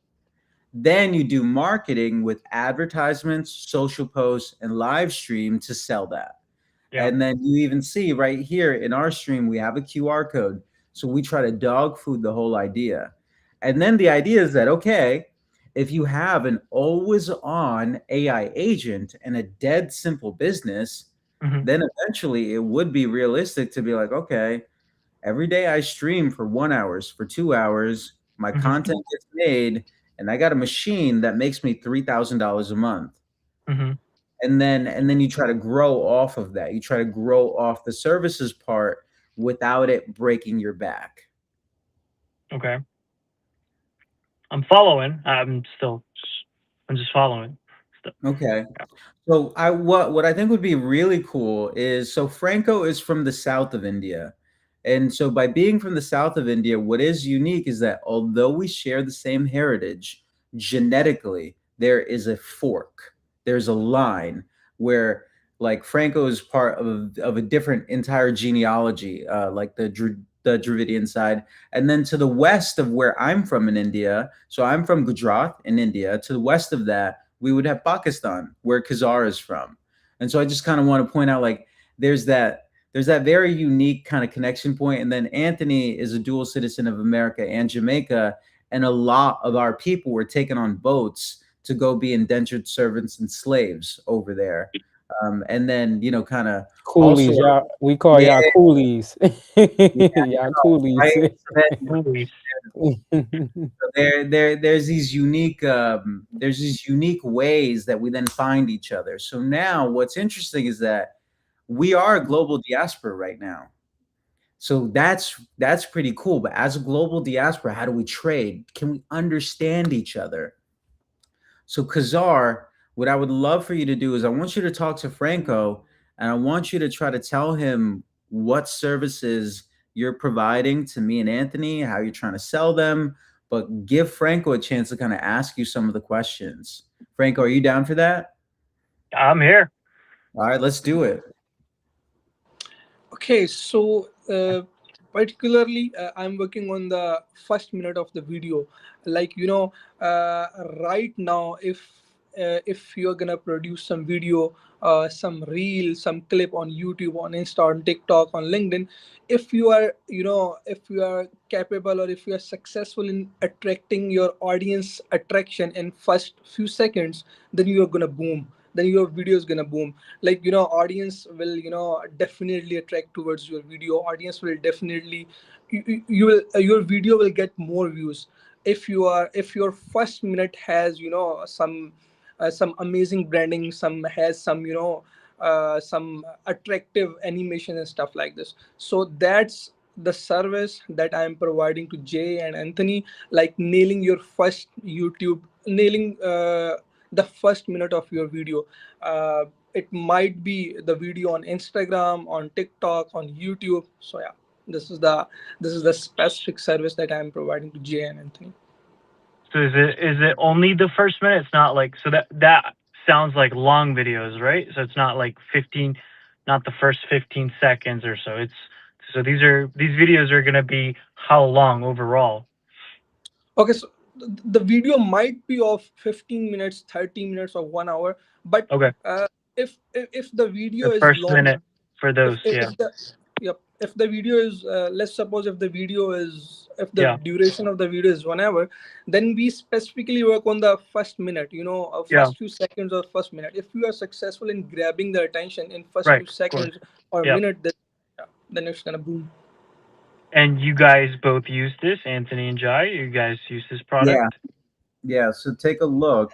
Then you do marketing with advertisements, social posts, and live stream to sell that. Yeah. And then you even see right here in our stream, we have a QR code. So we try to dog food the whole idea. And then the idea is that, okay, if you have an always on AI agent and a dead simple business, Mhm. then eventually it would be realistic to be like, okay, every day I stream for 1 hour, for 2 hours, my Mhm. content gets made, and I got a machine that makes me $3,000 a month. Mhm. And then you try to grow off of that. You try to grow off the services part without it breaking your back. Okay. I'm following. I'm just following. Still. Okay. So what I think would be really cool is, so Franco is from the south of India. And so by being from the south of India, what is unique is that although we share the same heritage, genetically, there is a fork. There's a line where, like, Franco is part of a different entire genealogy, like the Dravidian side. And then to the west of where I'm from in India, so I'm from Gujarat in India, to the west of that, we would have Pakistan, where Khazar is from. And so I just kind of want to point out, like, there's that there's that very unique kind of connection point. And then Anthony is a dual citizen of America and Jamaica, and a lot of our people were taken on boats to go be indentured servants and slaves over there. And then, kind of also, Coolies, y'all. We call yeah, y'all coolies. yeah, Y'all coolies. right. So then Movies. there's these unique ways that we then find each other. So now what's interesting is that we are a global diaspora right now. So that's pretty cool. But as a global diaspora, how do we trade? Can we understand each other? So Kazar, what I would love for you to do is I want you to talk to Franco, and I want you to try to tell him what services you're providing to me and Anthony, how you're trying to sell them, but give Franco a chance to kind of ask you some of the questions. Franco, are you down for that? I'm here. All right, let's do it. Okay, so particularly, I'm working on the first minute of the video. Like, right now, if you're gonna produce some video, some reel, some clip on YouTube, on Insta, on TikTok, on LinkedIn, if you are capable, or if you are successful in attracting your audience attraction in first few seconds, then you are gonna boom. Then your video is gonna boom. Like, audience will, definitely attract towards your video. Audience will definitely, you will, your video will get more views if your first minute has, some amazing branding, some attractive animation and stuff like this. So that's the service that I am providing to Jay and Anthony, like nailing your first YouTube, nailing the first minute of your video. It might be the video on Instagram, on TikTok, on YouTube. So yeah, this is the specific service that I am providing to Jay and Anthony. So is it only the first minute? It's not like, so that sounds like long videos, right? So it's not like 15, not the first 15 seconds or so. These videos are gonna be how long overall? Okay, so the video might be of 15 minutes, 30 minutes, or 1 hour, but Okay, if the video the is first long, minute for those, yeah, if the yep, if the video is, let's suppose, if the yeah, duration of the video is 1 hour, then we specifically work on the first minute, yeah, first few seconds or first minute. If you are successful in grabbing the attention in first right, few of course, seconds or yeah. minute, then, yeah, then it's gonna boom. And you guys both use this, Anthony and Jai. You guys use this Yeah. product? Yeah, so take a look.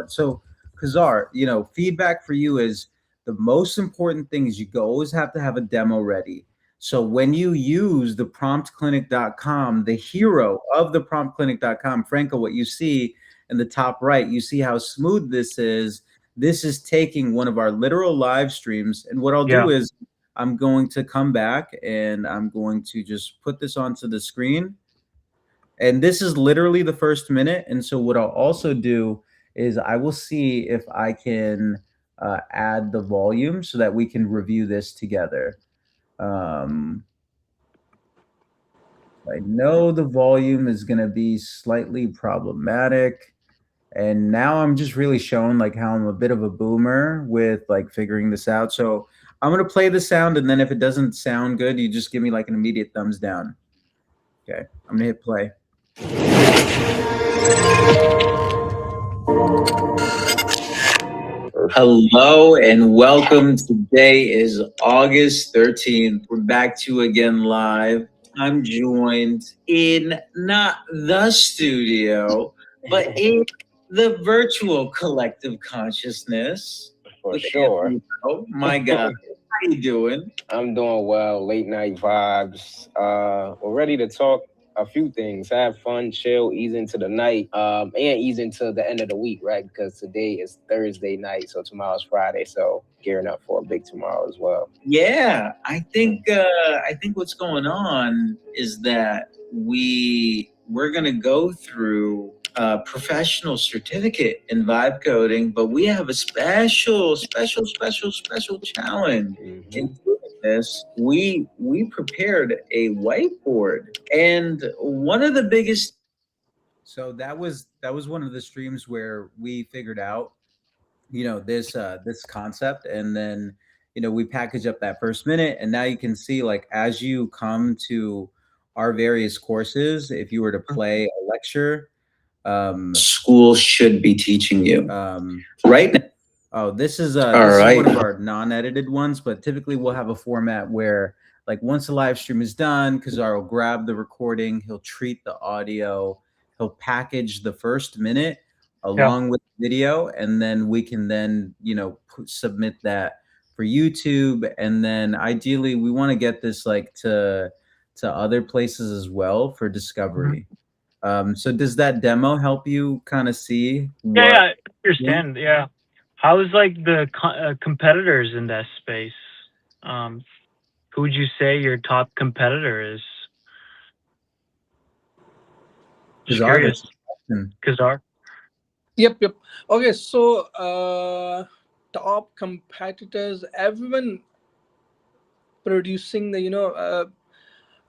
So Kazar, feedback for you is the most important thing is you always have to have a demo ready. So when you use the promptclinic.com, the hero of the promptclinic.com, Franco, what you see in the top right, you see how smooth this is. This is taking one of our literal live streams. And what I'll Yeah, do is I'm going to come back and I'm going to just put this onto the screen, and this is literally the first minute. And so what I'll also do is I will see if I can add the volume so that we can review this together. Um, I know the volume is going to be slightly problematic. And now I'm just really showing like how I'm a bit of a boomer with like figuring this out. So I'm going to play the sound, and then if it doesn't sound good, you just give me like an immediate thumbs down. Okay, I'm going to hit play. Hello and welcome. Today is August 13th. We're back to you again live. I'm joined in not the studio, but in the virtual collective consciousness For with sure. Anthony. Oh my God. How you doing? I'm doing well. Late night vibes. We're ready to talk a few things. Have fun, chill, ease into the night, and ease into the end of the week, right? Because today is Thursday night, so tomorrow's Friday. So gearing up for a big tomorrow as well. Yeah, I think what's going on is that we're gonna go through a professional certificate in vibe coding, but we have a special challenge in doing this. We prepared a whiteboard, and one of the biggest. So that was one of the streams where we figured out this concept, and then we package up that first minute, and now you can see, like, as you come to our various courses, if you were to play a lecture, school should be teaching you right now. Oh, this is one of our non-edited ones, but typically we'll have a format where, like, once the live stream is done, Kazar will grab the recording, he'll treat the audio, he'll package the first minute along with video, and then we can then submit that for YouTube, and then ideally we want to get this, like, to other places as well for discovery. So does that demo help you kind of see what? Yeah, I understand. Yeah. How's like the competitors in that space? Who would you say your top competitor is? Just Kazar, curious. that's the question. Kazar? Yep, yep. Okay, so top competitors, everyone producing the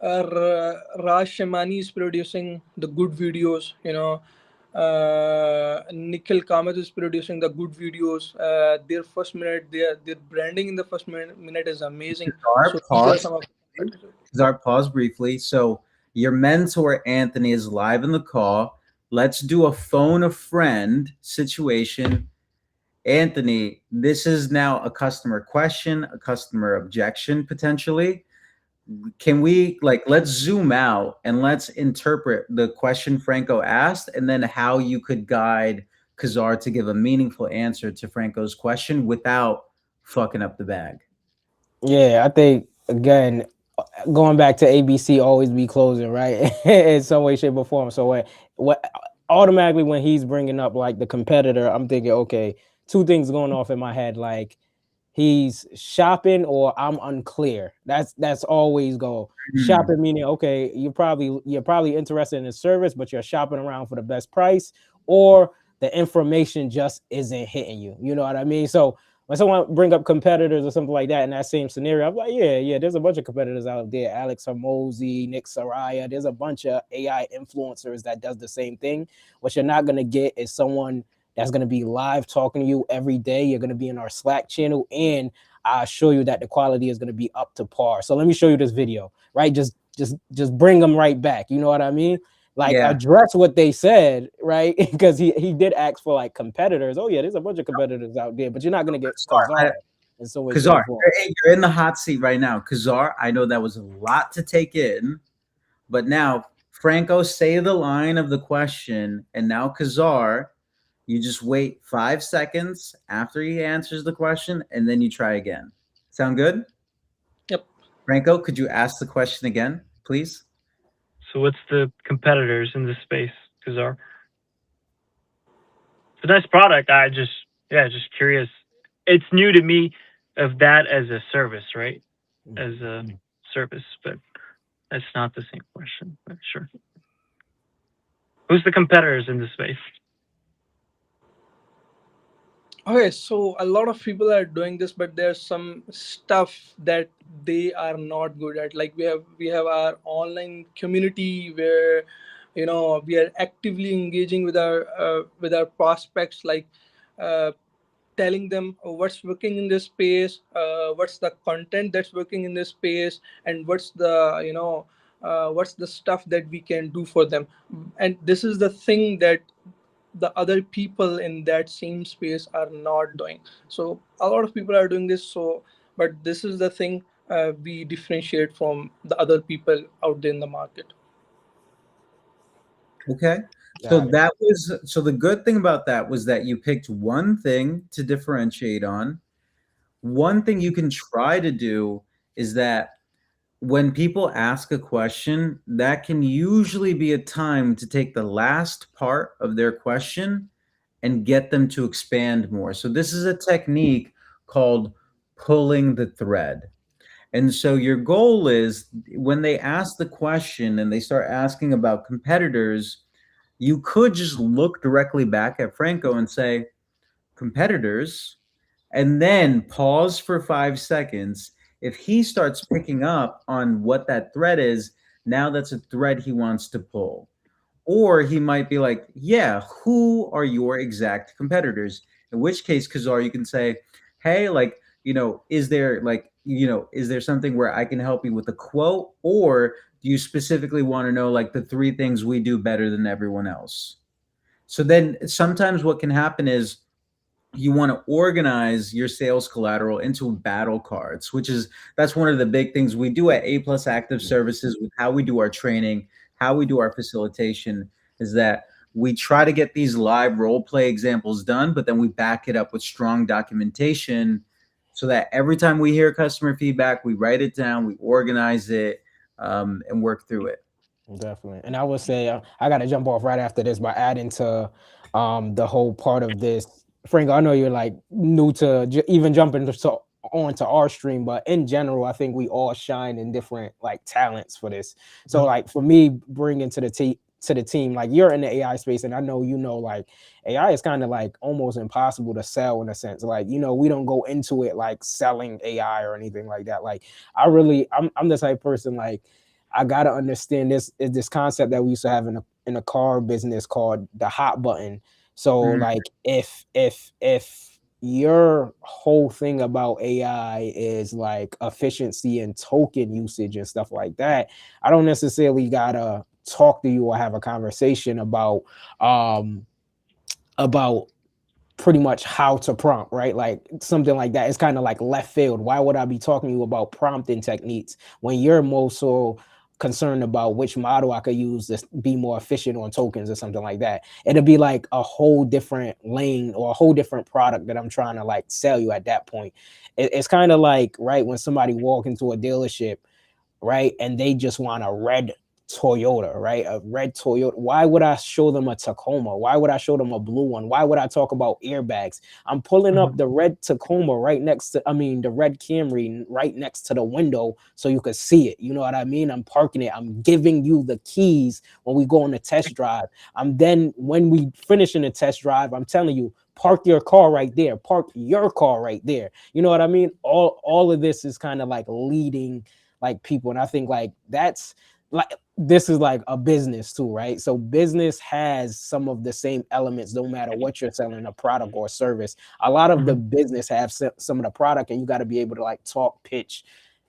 Raj Shamani is producing the good videos. Nikhil Kamath is producing the good videos. Their first minute, their branding in the first minute is amazing. Kazar, So these are pause. some of the competitors. Kazar, pause briefly. So your mentor Anthony is live in the call. Let's do a phone a friend situation. Anthony, this is now a customer question, a customer objection potentially. Can we, like, let's zoom out and let's interpret the question Franco asked, and then how you could guide Kazar to give a meaningful answer to Franco's question without fucking up the bag. Yeah, I think again, going back to ABC, always be closing, right? In some way, shape, or form. So what automatically when he's bringing up like the competitor, I'm thinking, okay, two things going off in my head, like he's shopping or I'm unclear. That's always go. Shopping meaning, okay, you're probably interested in the service, but you're shopping around for the best price, or the information just isn't hitting you. You know what I mean? So when someone bring up competitors or something like that in that same scenario, I'm like, yeah, there's a bunch of competitors out there. Alex Hormozy, Nick Saraya. There's a bunch of AI influencers that does the same thing. What you're not gonna get is someone that's going to be live talking to you every day. You're going to be in our Slack channel, and I assure you that the quality is going to be up to par. So let me show you this video, right? Just bring them right back. You know what I mean? Like, address what they said, right? Because he did ask for like competitors. Oh yeah, there's a bunch of competitors out there, but you're not going to get Kazar. And so Kazar, you're in the hot seat right now. Kazar, I know that was a lot to take in, but now Franco, say the line of the question, and now Kazar, you just wait 5 seconds after he answers the question, and then you try again. Sound good? Yep. Franco, could you ask the question again, please? So what's the competitors in this space, Kazar? It's a nice product. Just curious. It's new to me of that as a service, right? As a service, but that's not the same question, but sure. Who's the competitors in this space? Okay, so a lot of people are doing this, but there's some stuff that they are not good at. Like we have our online community where we are actively engaging with our prospects, like uh, telling them what's working in this space, what's the content that's working in this space, and what's the stuff that we can do for them. And this is the thing that the other people in that same space are not doing. So a lot of people are doing this. So, but this is the thing, we differentiate from the other people out there in the market. Okay. Got it. So the good thing about that was that you picked one thing to differentiate on. One thing you can try to do is that when people ask a question, that can usually be a time to take the last part of their question and get them to expand more. So this is a technique called pulling the thread. And so your goal is when they ask the question and they start asking about competitors, you could just look directly back at Franco and say, competitors, and then pause for 5 seconds. If he starts picking up on what that thread is, now that's a thread he wants to pull. Or he might be like, yeah, who are your exact competitors? In which case, Kazar, you can say, hey, like, is there something where I can help you with a quote? Or do you specifically want to know like the three things we do better than everyone else? So then sometimes what can happen is you want to organize your sales collateral into battle cards, which is that's one of the big things we do at A Plus Active Services with how we do our training, how we do our facilitation, is that we try to get these live role play examples done, but then we back it up with strong documentation so that every time we hear customer feedback, we write it down, we organize it, and work through it. Definitely. And I would say I got to jump off right after this by adding to the whole part of this. Frank, I know you're like new to even jumping onto our stream, but in general, I think we all shine in different like talents for this. So like for me, bringing to the team, like you're in the AI space, and I know like AI is kind of like almost impossible to sell in a sense. Like we don't go into it like selling AI or anything like that. Like I'm the type of person like I gotta understand this concept that we used to have in a car business called the hot button. So like if your whole thing about AI is like efficiency and token usage and stuff like that, I don't necessarily gotta talk to you or have a conversation about pretty much how to prompt, right? Like something like that. It's kind of like left field. Why would I be talking to you about prompting techniques when you're more so concerned about which model I could use to be more efficient on tokens or something like that? It'll be like a whole different lane or a whole different product that I'm trying to like sell you at that point. It's kind of like, right, when somebody walk into a dealership, right, and they just want a red Toyota, right? A red Toyota. Why would I show them a Tacoma? Why would I show them a blue one? Why would I talk about airbags? I'm pulling up the red Tacoma right next to, the red Camry right next to the window so you could see it. You know what I mean? I'm parking it. I'm giving you the keys when we go on the test drive. When we finish in the test drive, I'm telling you, park your car right there. Park your car right there. You know what I mean? All of this is kind of like leading like people, and I think like that's like this is like a business too, right? So business has some of the same elements no matter what you're selling, a product or a service. A lot of the business have some of the product, and you got to be able to like talk pitch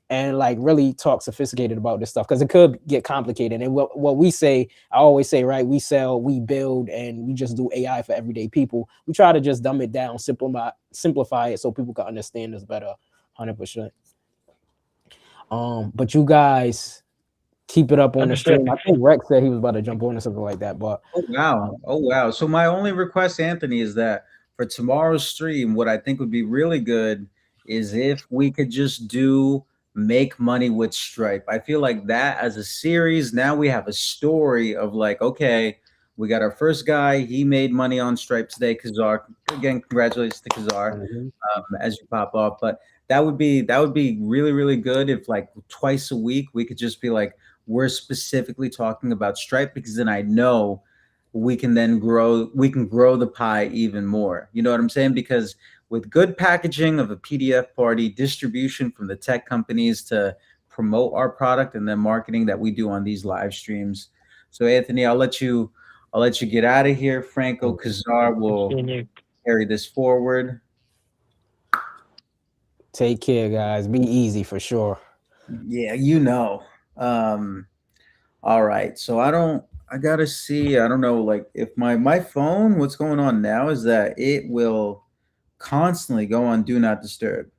and like really talk sophisticated about this stuff because it could get complicated. And what we say, I always say, right, we sell, we build, and we just do AI for everyday people. We try to just dumb it down, simplify it so people can understand this better. 100%. But you guys keep it up on the stream. I think Rex said he was about to jump on or something like that. But Oh wow. Oh wow. So my only request, Anthony, is that for tomorrow's stream, what I think would be really good is if we could just do make money with Stripe. I feel like that as a series, now we have a story of like, okay, we got our first guy, he made money on Stripe today, Kazar. Again, congratulations to Kazar as you pop off. But that would be really, really good if like twice a week we could just be like, we're specifically talking about Stripe because then I know we can grow the pie even more. You know what I'm saying? Because with good packaging of a PDF party, distribution from the tech companies to promote our product and then marketing that we do on these live streams. So Anthony, I'll let you get out of here. Franco Kazar will carry this forward. take care, guys. Be easy for sure. Yeah, you know. All right. So I gotta see. I don't know, like if my phone, what's going on now is that it will constantly go on do not disturb.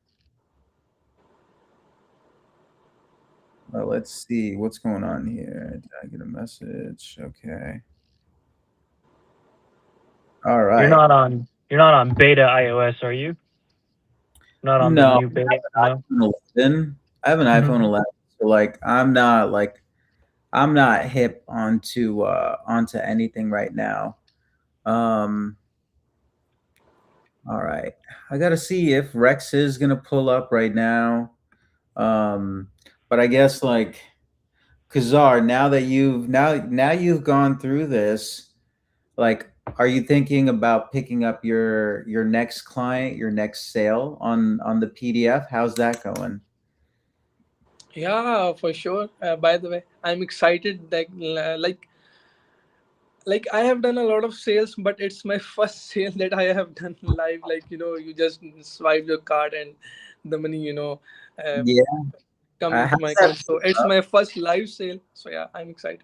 Well, let's see what's going on here. Did I get a message? Okay. All right. You're not on beta iOS, are you? Not on the No, new beta, no. I have an iPhone 11. I have an iPhone Mhm. 11. So I'm not hip onto anything right now. Um, all right. I gotta see if Rex is gonna pull up right now. But I guess like Kazar, now you've gone through this, like are you thinking about picking up your next client, your next sale on the PDF? How's that going? Yeah, for sure. By the way, I'm excited that like I have done a lot of sales, but it's my first sale that I have done live. Like you just swipe your card and the money uh, Yeah. come into How's my that account. So it's my first live sale. So yeah, I'm excited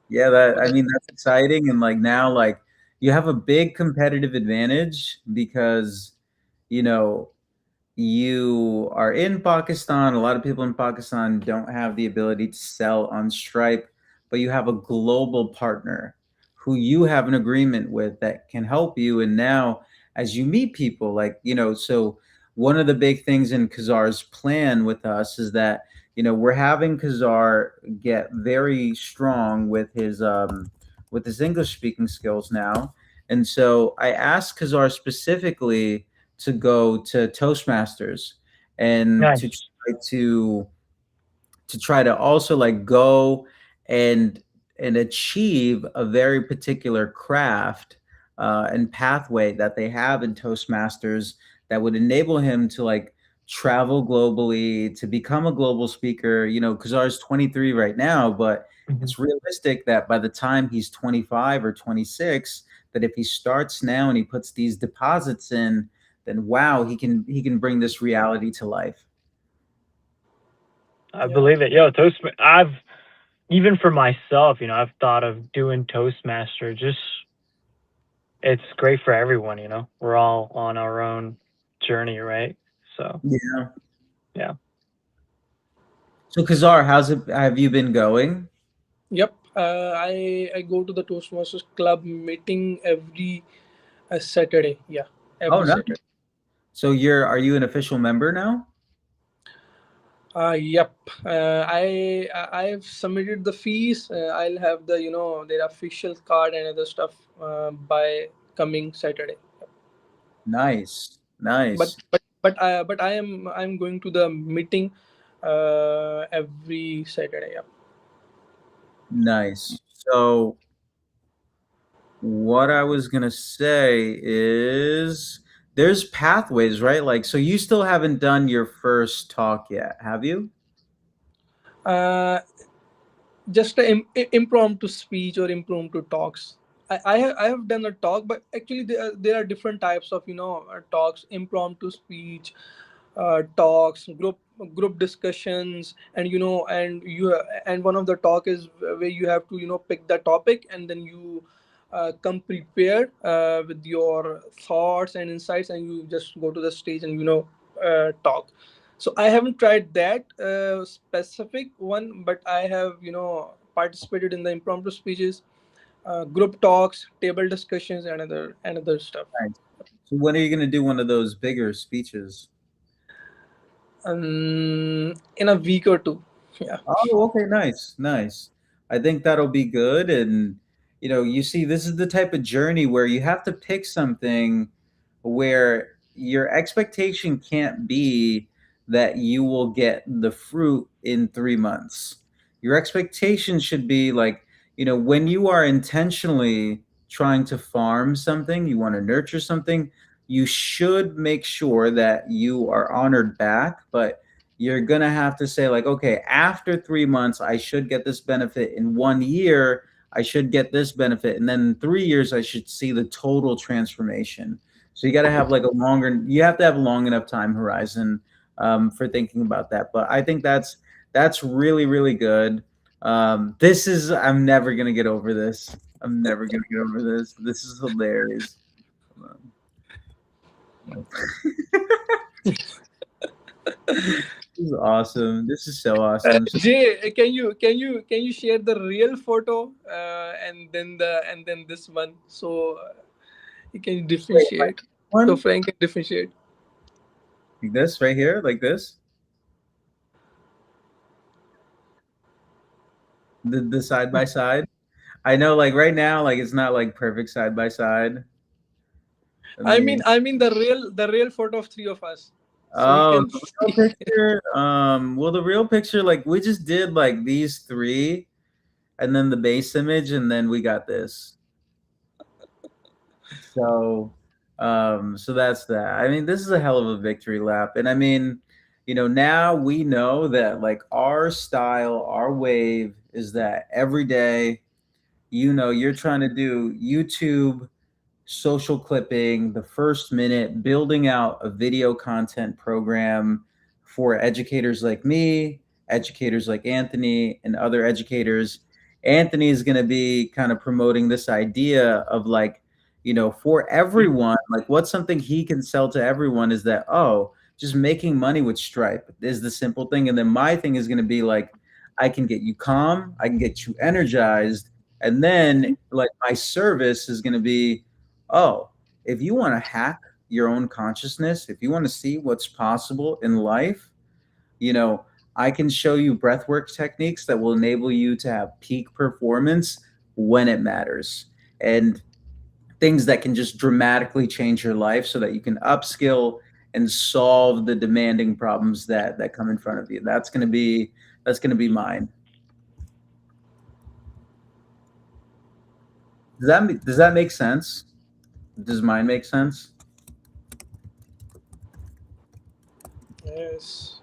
Yeah, for I that. mean that's exciting, and like now like you have a big competitive advantage because you know you are in Pakistan. A lot of people in Pakistan don't have the ability to sell on Stripe, but you have a global partner who you have an agreement with that can help you. And now, as you meet people, like, so one of the big things in Kazar's plan with us is that, we're having Kazar get very strong with his English speaking skills now. And so I asked Kazar specifically to go to Toastmasters and Nice. to try to also like go and achieve a very particular craft and pathway that they have in Toastmasters that would enable him to like travel globally, to become a global speaker. Kazar's 23 right now, but Mhm. it's realistic that by the time he's 25 or 26, that if he starts now and he puts these deposits in, then wow, he can bring this reality to life. I Yeah. believe it. Yo, I've even for myself, I've thought of doing Toastmaster. Just it's great for everyone, We're all on our own journey, right? So, Yeah. yeah. So Kazar, how's it? Have you been going? Yep. I go to the Toastmasters club meeting every Saturday. Yeah, Oh every no. Saturday. So are you an official member now? Yep. I've submitted the fees. I'll have their official card and other stuff by coming Saturday. Nice, But nice, I'm going to the meeting every Saturday. Yep. nice. So what I was gonna say is there's pathways, right? Like, so you still haven't done your first talk yet, have you? Uh, just an impromptu speech or impromptu talks. I have done a talk, but actually there are different types of talks: impromptu speech, talks, group discussions, and and one of the talk is where you have to pick the topic, and then you come prepared with your thoughts and insights, and you just go to the stage and talk. So I haven't tried that specific one, but I have participated in the impromptu speeches, group talks, table discussions, and other stuff. Nice. So when are you gonna do one of those bigger speeches? In a week or two. Yeah. Oh, okay, nice, nice. I think that'll be good. And, you see, this is the type of journey where you have to pick something where your expectation can't be that you will get the fruit in 3 months. Your expectation should be like, when you are intentionally trying to farm something, you want to nurture something, you should make sure that you are honored back. But you're going to have to say, like, okay, after 3 months, I should get this benefit. In 1 year, I should get this benefit. And then in 3 years, I should see the total transformation. So you got to have like you have to have a long enough time horizon for thinking about that. But I think that's really, really good. This is I'm never gonna get over this. I'm never gonna get over this. This is hilarious. Hold on. This is awesome. This is so awesome. So Jay, can you share the real photo, and then this one, so you can wait, like differentiate. So one Frank can differentiate. like this right here, like this. The side by side. I know, like right now, like it's not like perfect side by side. Let I mean, me. I mean the real photo of three of us, so we Oh, can the real see. picture. Well, the real picture, like we just did like these three, and then the base image, and then we got this. So, so that's that. I mean, this is a hell of a victory lap, and I mean, now we know that like our style, our wave is that every day, you're trying to do YouTube social clipping, the first minute, building out a video content program for educators like me, educators like Anthony, and other educators. Anthony is going to be kind of promoting this idea of like, for everyone, like what's something he can sell to everyone is that, oh, just making money with Stripe is the simple thing. And then my thing is going to be like, I can get you calm, I can get you energized. And then like my service is going to be, oh, if you want to hack your own consciousness, if you want to see what's possible in life, you know, I can show you breathwork techniques that will enable you to have peak performance when it matters, and things that can just dramatically change your life so that you can upskill and solve the demanding problems that come in front of you. That's going to be mine. Does that make sense? Does mine make sense? Yes.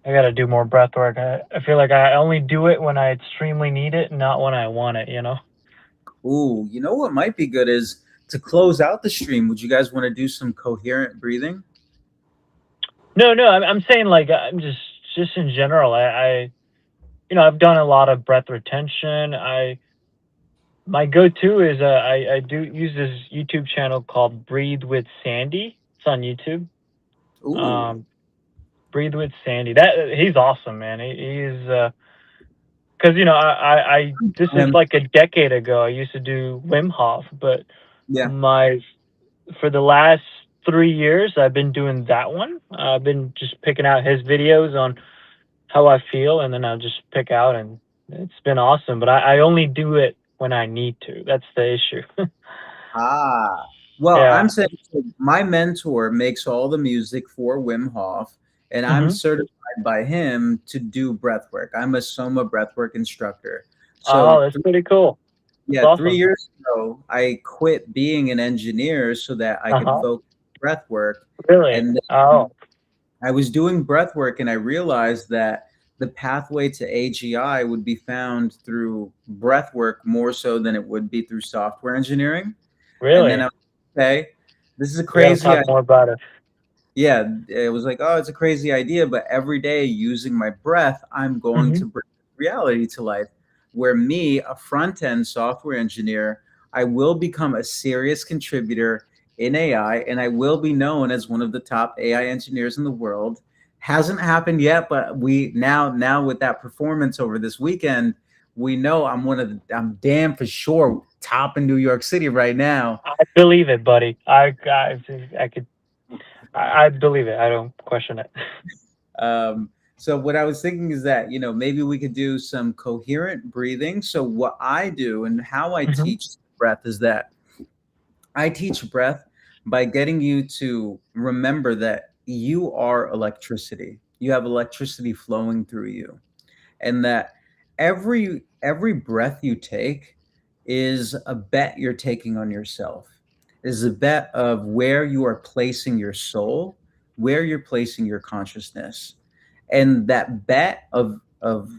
I gotta do more breath work. I feel like I only do it when I extremely need it, not when I want it, you know? Ooh, you know what might be good is to close out the stream. Would you guys want to do some coherent breathing? No, no, I'm saying like I'm just in general. I've done a lot of breath retention. My go-to is I do use this YouTube channel called Breathe with Sandy. It's on YouTube. Ooh, Um, Breathe with Sandy. That he's awesome, man. He's because I this is him. like a decade ago. I used to do Wim Hof, but Yeah. my for the last 3 years I've been doing that one. I've been just picking out his videos on how I feel, and then I'll just pick out, and it's been awesome. But I only do it when I need to. That's the issue. Ah. Well, Yeah. I'm saying so my mentor makes all the music for Wim Hof, and I'm Hmm. certified by him to do breath work. I'm a Soma breathwork instructor. Oh, So that's pretty cool. That's yeah, three awesome. years ago, I quit being an engineer so that I Uh could huh. focus on breath work. Really? And Oh, I was doing breath work and I realized that the pathway to AGI would be found through breath work more so than it would be through software engineering. And then I really? was okay, this is a We got to crazy talk idea. more about it. Yeah, it was like, oh, it's a crazy idea, but every day using my breath, I'm going Hmm. to bring reality to life. Where me, a front end software engineer, I will become a serious contributor in AI and I will be known as one of the top AI engineers in the world. Hasn't happened yet, but we now with that performance over this weekend, we know I'm damn for sure top in New York City right now. I believe it, buddy. I could. I believe it. I don't question it. So what I was thinking is that, maybe we could do some coherent breathing. So what I do and how I Hmm. teach breath is that I teach breath by getting you to remember that you are electricity. You have electricity flowing through you, and that every breath you take is a bet you're taking on yourself. Is a bet of where you are placing your soul, where you're placing your consciousness. And that bet of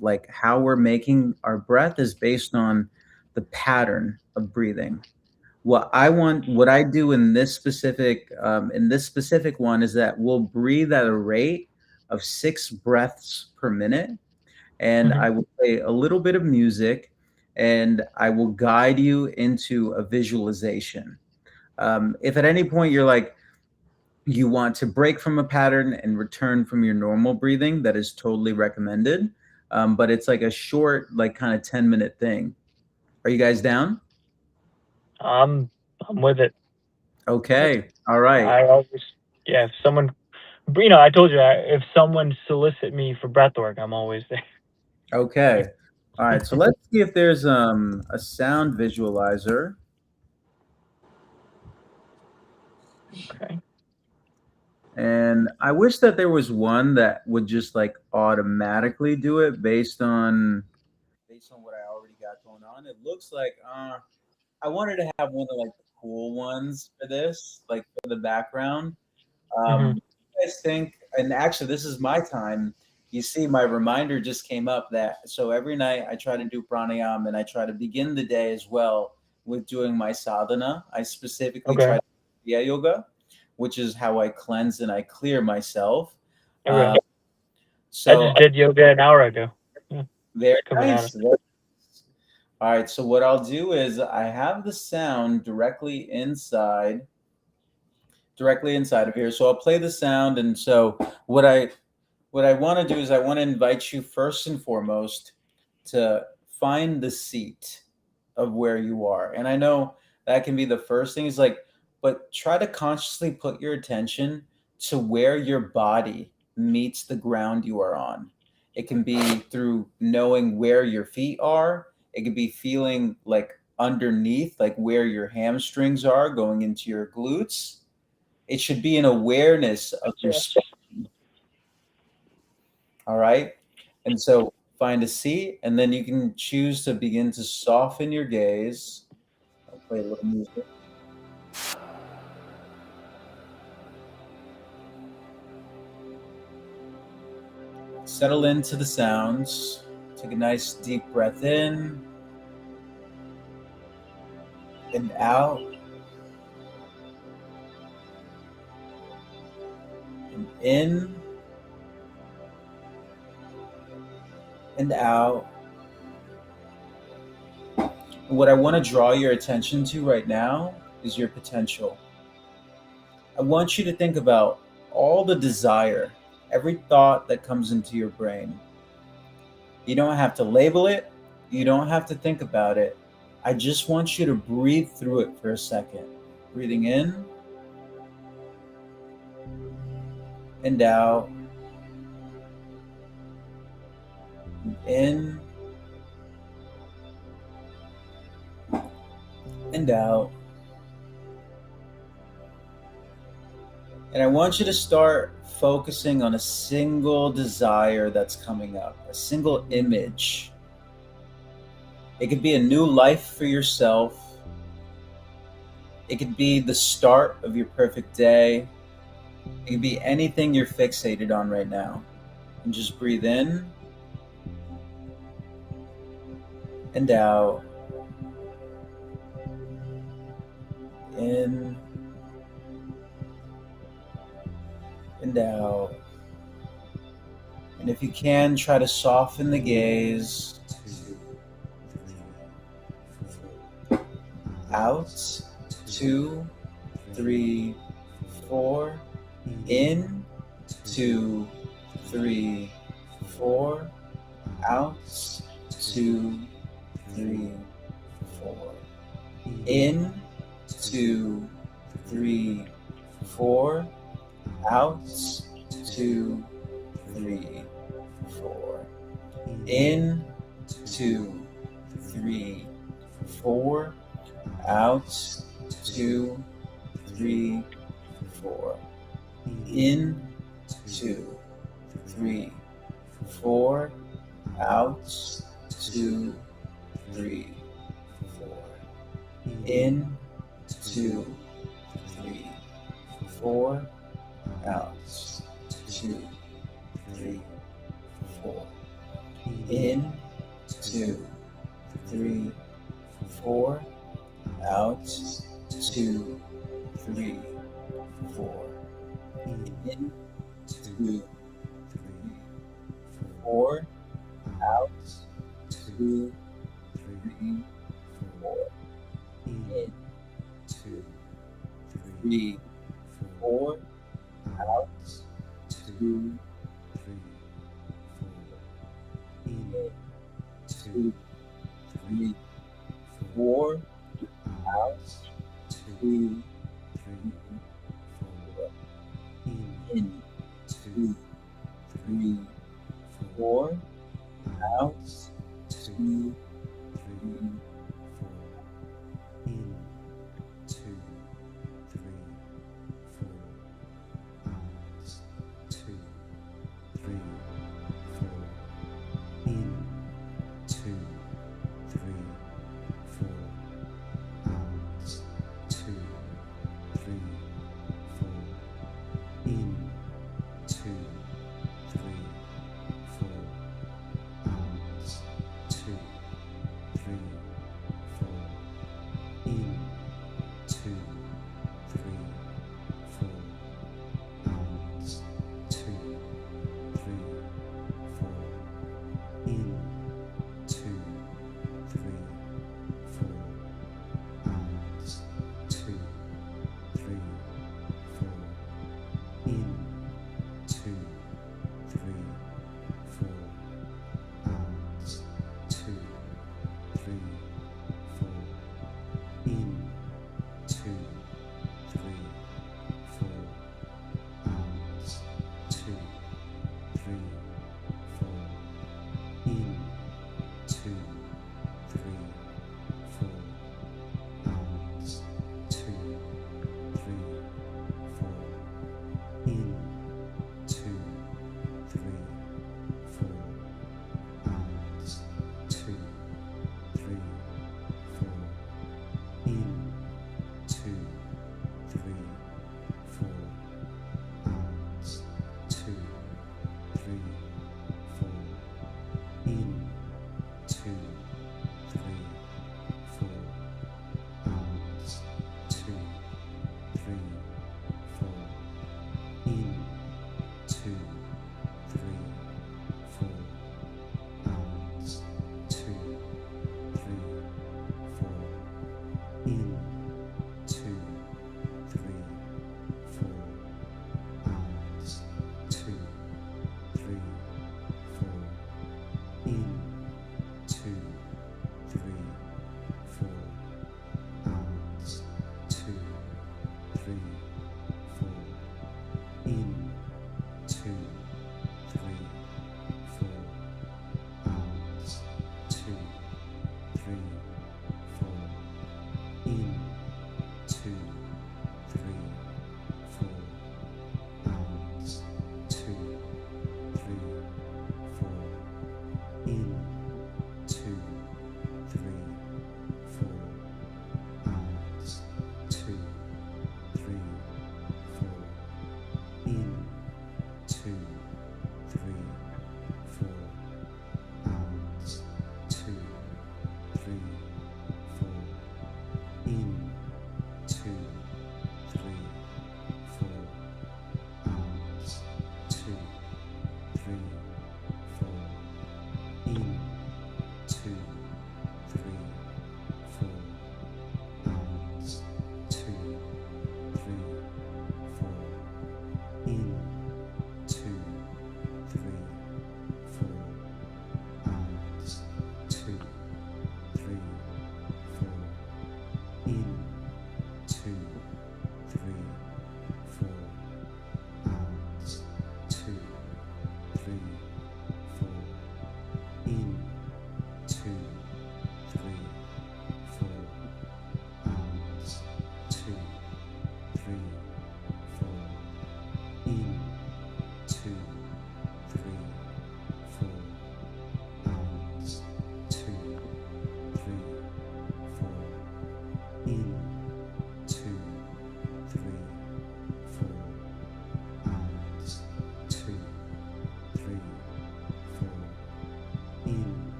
like how we're making our breath is based on the pattern of breathing. What I do in this specific one is that we'll breathe at a rate of 6 breaths per minute, and Mhm. I will play a little bit of music, and I will guide you into a visualization. If at any point you're like, you want to break from a pattern and return from your normal breathing, that is totally recommended. But it's like a short, like kind of 10-minute thing. Are you guys down? I'm I'm with it. Okay. All right. I always, yeah. If someone, I told you, if someone solicit me for breath work, I'm always there. Okay. All right. So let's see if there's a sound visualizer. Okay. And I wish that there was one that would just like automatically do it based on what I already got going on. It looks like I wanted to have one of like the cool ones for this, like for the background. Hmm. What do you guys think? And actually, this is my time. You see, my reminder just came up that so every night I try to do pranayam and I try to begin the day as well with doing my sadhana. I specifically try Okay. to do Kriya yoga, which is how I cleanse and I clear myself. Okay. Uh, I so just did yoga an hour ago. Yeah, very just coming out of. nice. All right. So what I'll do is I have the sound directly inside of here. So I'll play the sound. And so what I want to do is I want to invite you first and foremost to find the seat of where you are. And I know that can be the first thing is like, but try to consciously put your attention to where your body meets the ground you are on. It can be through knowing where your feet are. It could be feeling like underneath, like where your hamstrings are going into your glutes. It should be an awareness of your Gotcha. spine. All right. And so find a seat, and then you can choose to begin to soften your gaze. I'll play a little music. Settle into the sounds. Take a nice deep breath in and out and in and out. And what I want to draw your attention to right now is your potential. I want you to think about all the desire, every thought that comes into your brain. You don't have to label it, you don't have to think about it. I just want you to breathe through it for a second. Breathing in and out, in and out. And I want you to start focusing on a single desire that's coming up, a single image. It could be a new life for yourself. It could be the start of your perfect day. It could be anything you're fixated on right now. And just breathe in and out, in and out. And if you can, try to soften the gaze. Out, 2, 3, 4. In, 2, 3, 4. Out, 2, 3, 4. In, 2, 3, 4. Out, 2, 3, 4. In, 2, 3, 4. Out, 2, 3, 4. In, 2, 3, 4. Out, 2, 3, 4. In, 2, 3, 4. Out, 2, 3, 4. In, 2, 3, 4. Out, 2, 3, 4. In, 2, 3, 4. out, 2, 3, 4, in, 2, 3, 4, out, 2, 3, 4, in, 2, 3, 4, out, 2, 3, 4, in, 2, 3, 4, out, 2, 3, 4, in, 2, 3, 4, out, 2, 3, 4, in, 2, 3, 4, out, 2, 3, 4, in, 2, 3,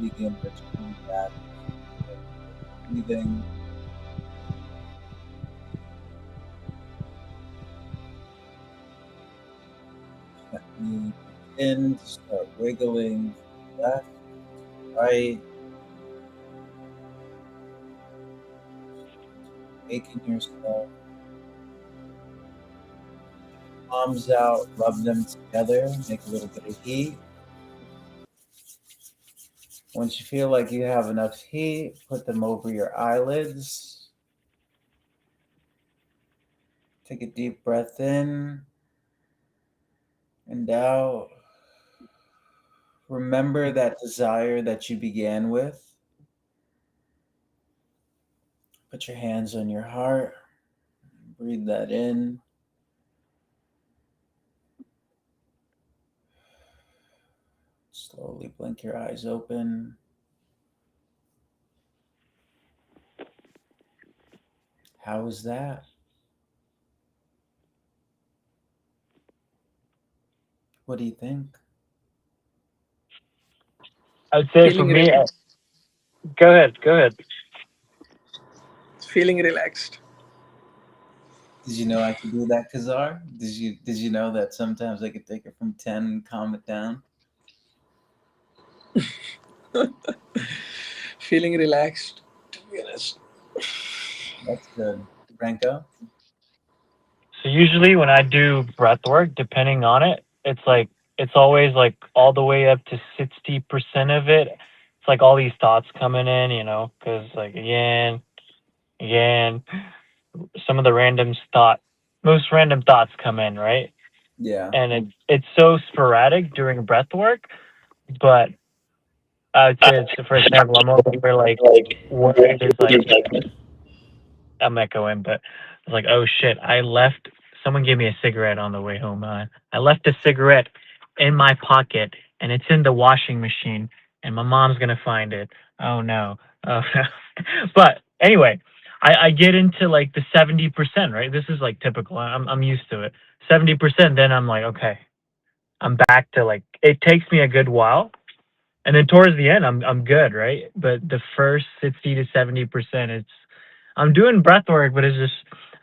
begin returning back to breathing. You begin to start wiggling left, right, waking yourself, palms out, rub them together, make a little bit of heat. Once you feel like you have enough heat, put them over your eyelids. Take a deep breath in and out. Remember that desire that you began with. Put your hands on your heart. Breathe that in. Slowly blink your eyes open. How was that? What do you think? I would say for Feeling me, relaxed. go ahead, go ahead. Feeling relaxed. Did you know I could do that, Kazar? Did you know that sometimes I could take it from 10 and calm it down? Feeling relaxed. To be honest. That's good. Franco? So usually when I do breath work, depending on it, it's always like all the way up to 60% of it. It's like all these thoughts coming in, because like again, some of the most random thoughts come in, right? Yeah. And it's so sporadic during breath work, but I would say it's, for example, I'm over like worried is like I'm echoing, but it's like, oh shit, I left. Someone gave me a cigarette on the way home. I left a cigarette in my pocket, and it's in the washing machine, and my mom's gonna find it. Oh no. Oh no. But anyway, I get into like the 70%, right? This is like typical. I'm used to it. 70%. Then I'm like, okay, I'm back to like. It takes me a good while, and then towards the end, I'm good, right? But the first 60 to 70%, I'm doing breath work, but it's just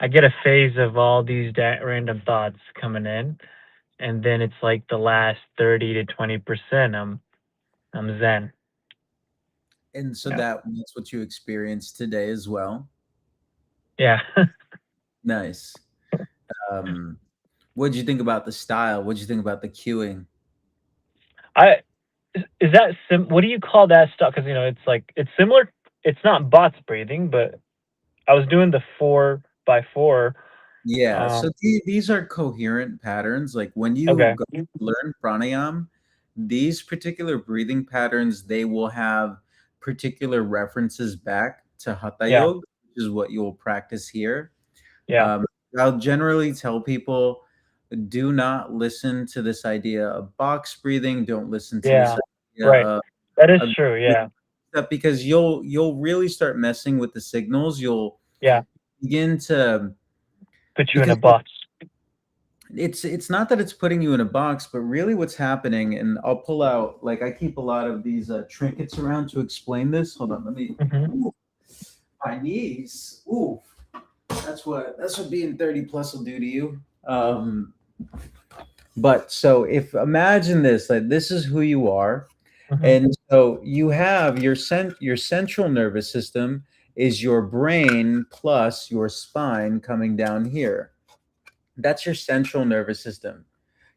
I get a phase of all these random thoughts coming in, and then it's like the last 30 to 20%. I'm zen. And so Yeah, that's what you experienced today as well. yeah. Nice. Um, what did you think about the style? What did you think about the cueing? I is that what do you call that stuff? Because it's like it's similar. It's not bots breathing, but I was doing the 4 by 4. Yeah, so Um, these are coherent patterns. Like when you okay. go learn pranayam, these particular breathing patterns, they will have particular references back to Hatha Yeah, Yoga, which is what you'll practice here. yeah, Um, I'll generally tell people, do not listen to this idea of box breathing. Don't listen to this yeah. idea Right. That is of true. Yeah, because you'll really start messing with the signals. You'll yeah. begin to Put you in a because box. it's not that it's putting you in a box, but really what's happening, and I'll pull out, like, I keep a lot of these trinkets around to explain this. Hold on, let me. Hmm. Ooh, my knees. Ooh, that's what being 30 plus will do to you. But so if imagine this, like this is who you are, Hmm. and so you have your central nervous system is your brain plus your spine coming down here. That's your central nervous system.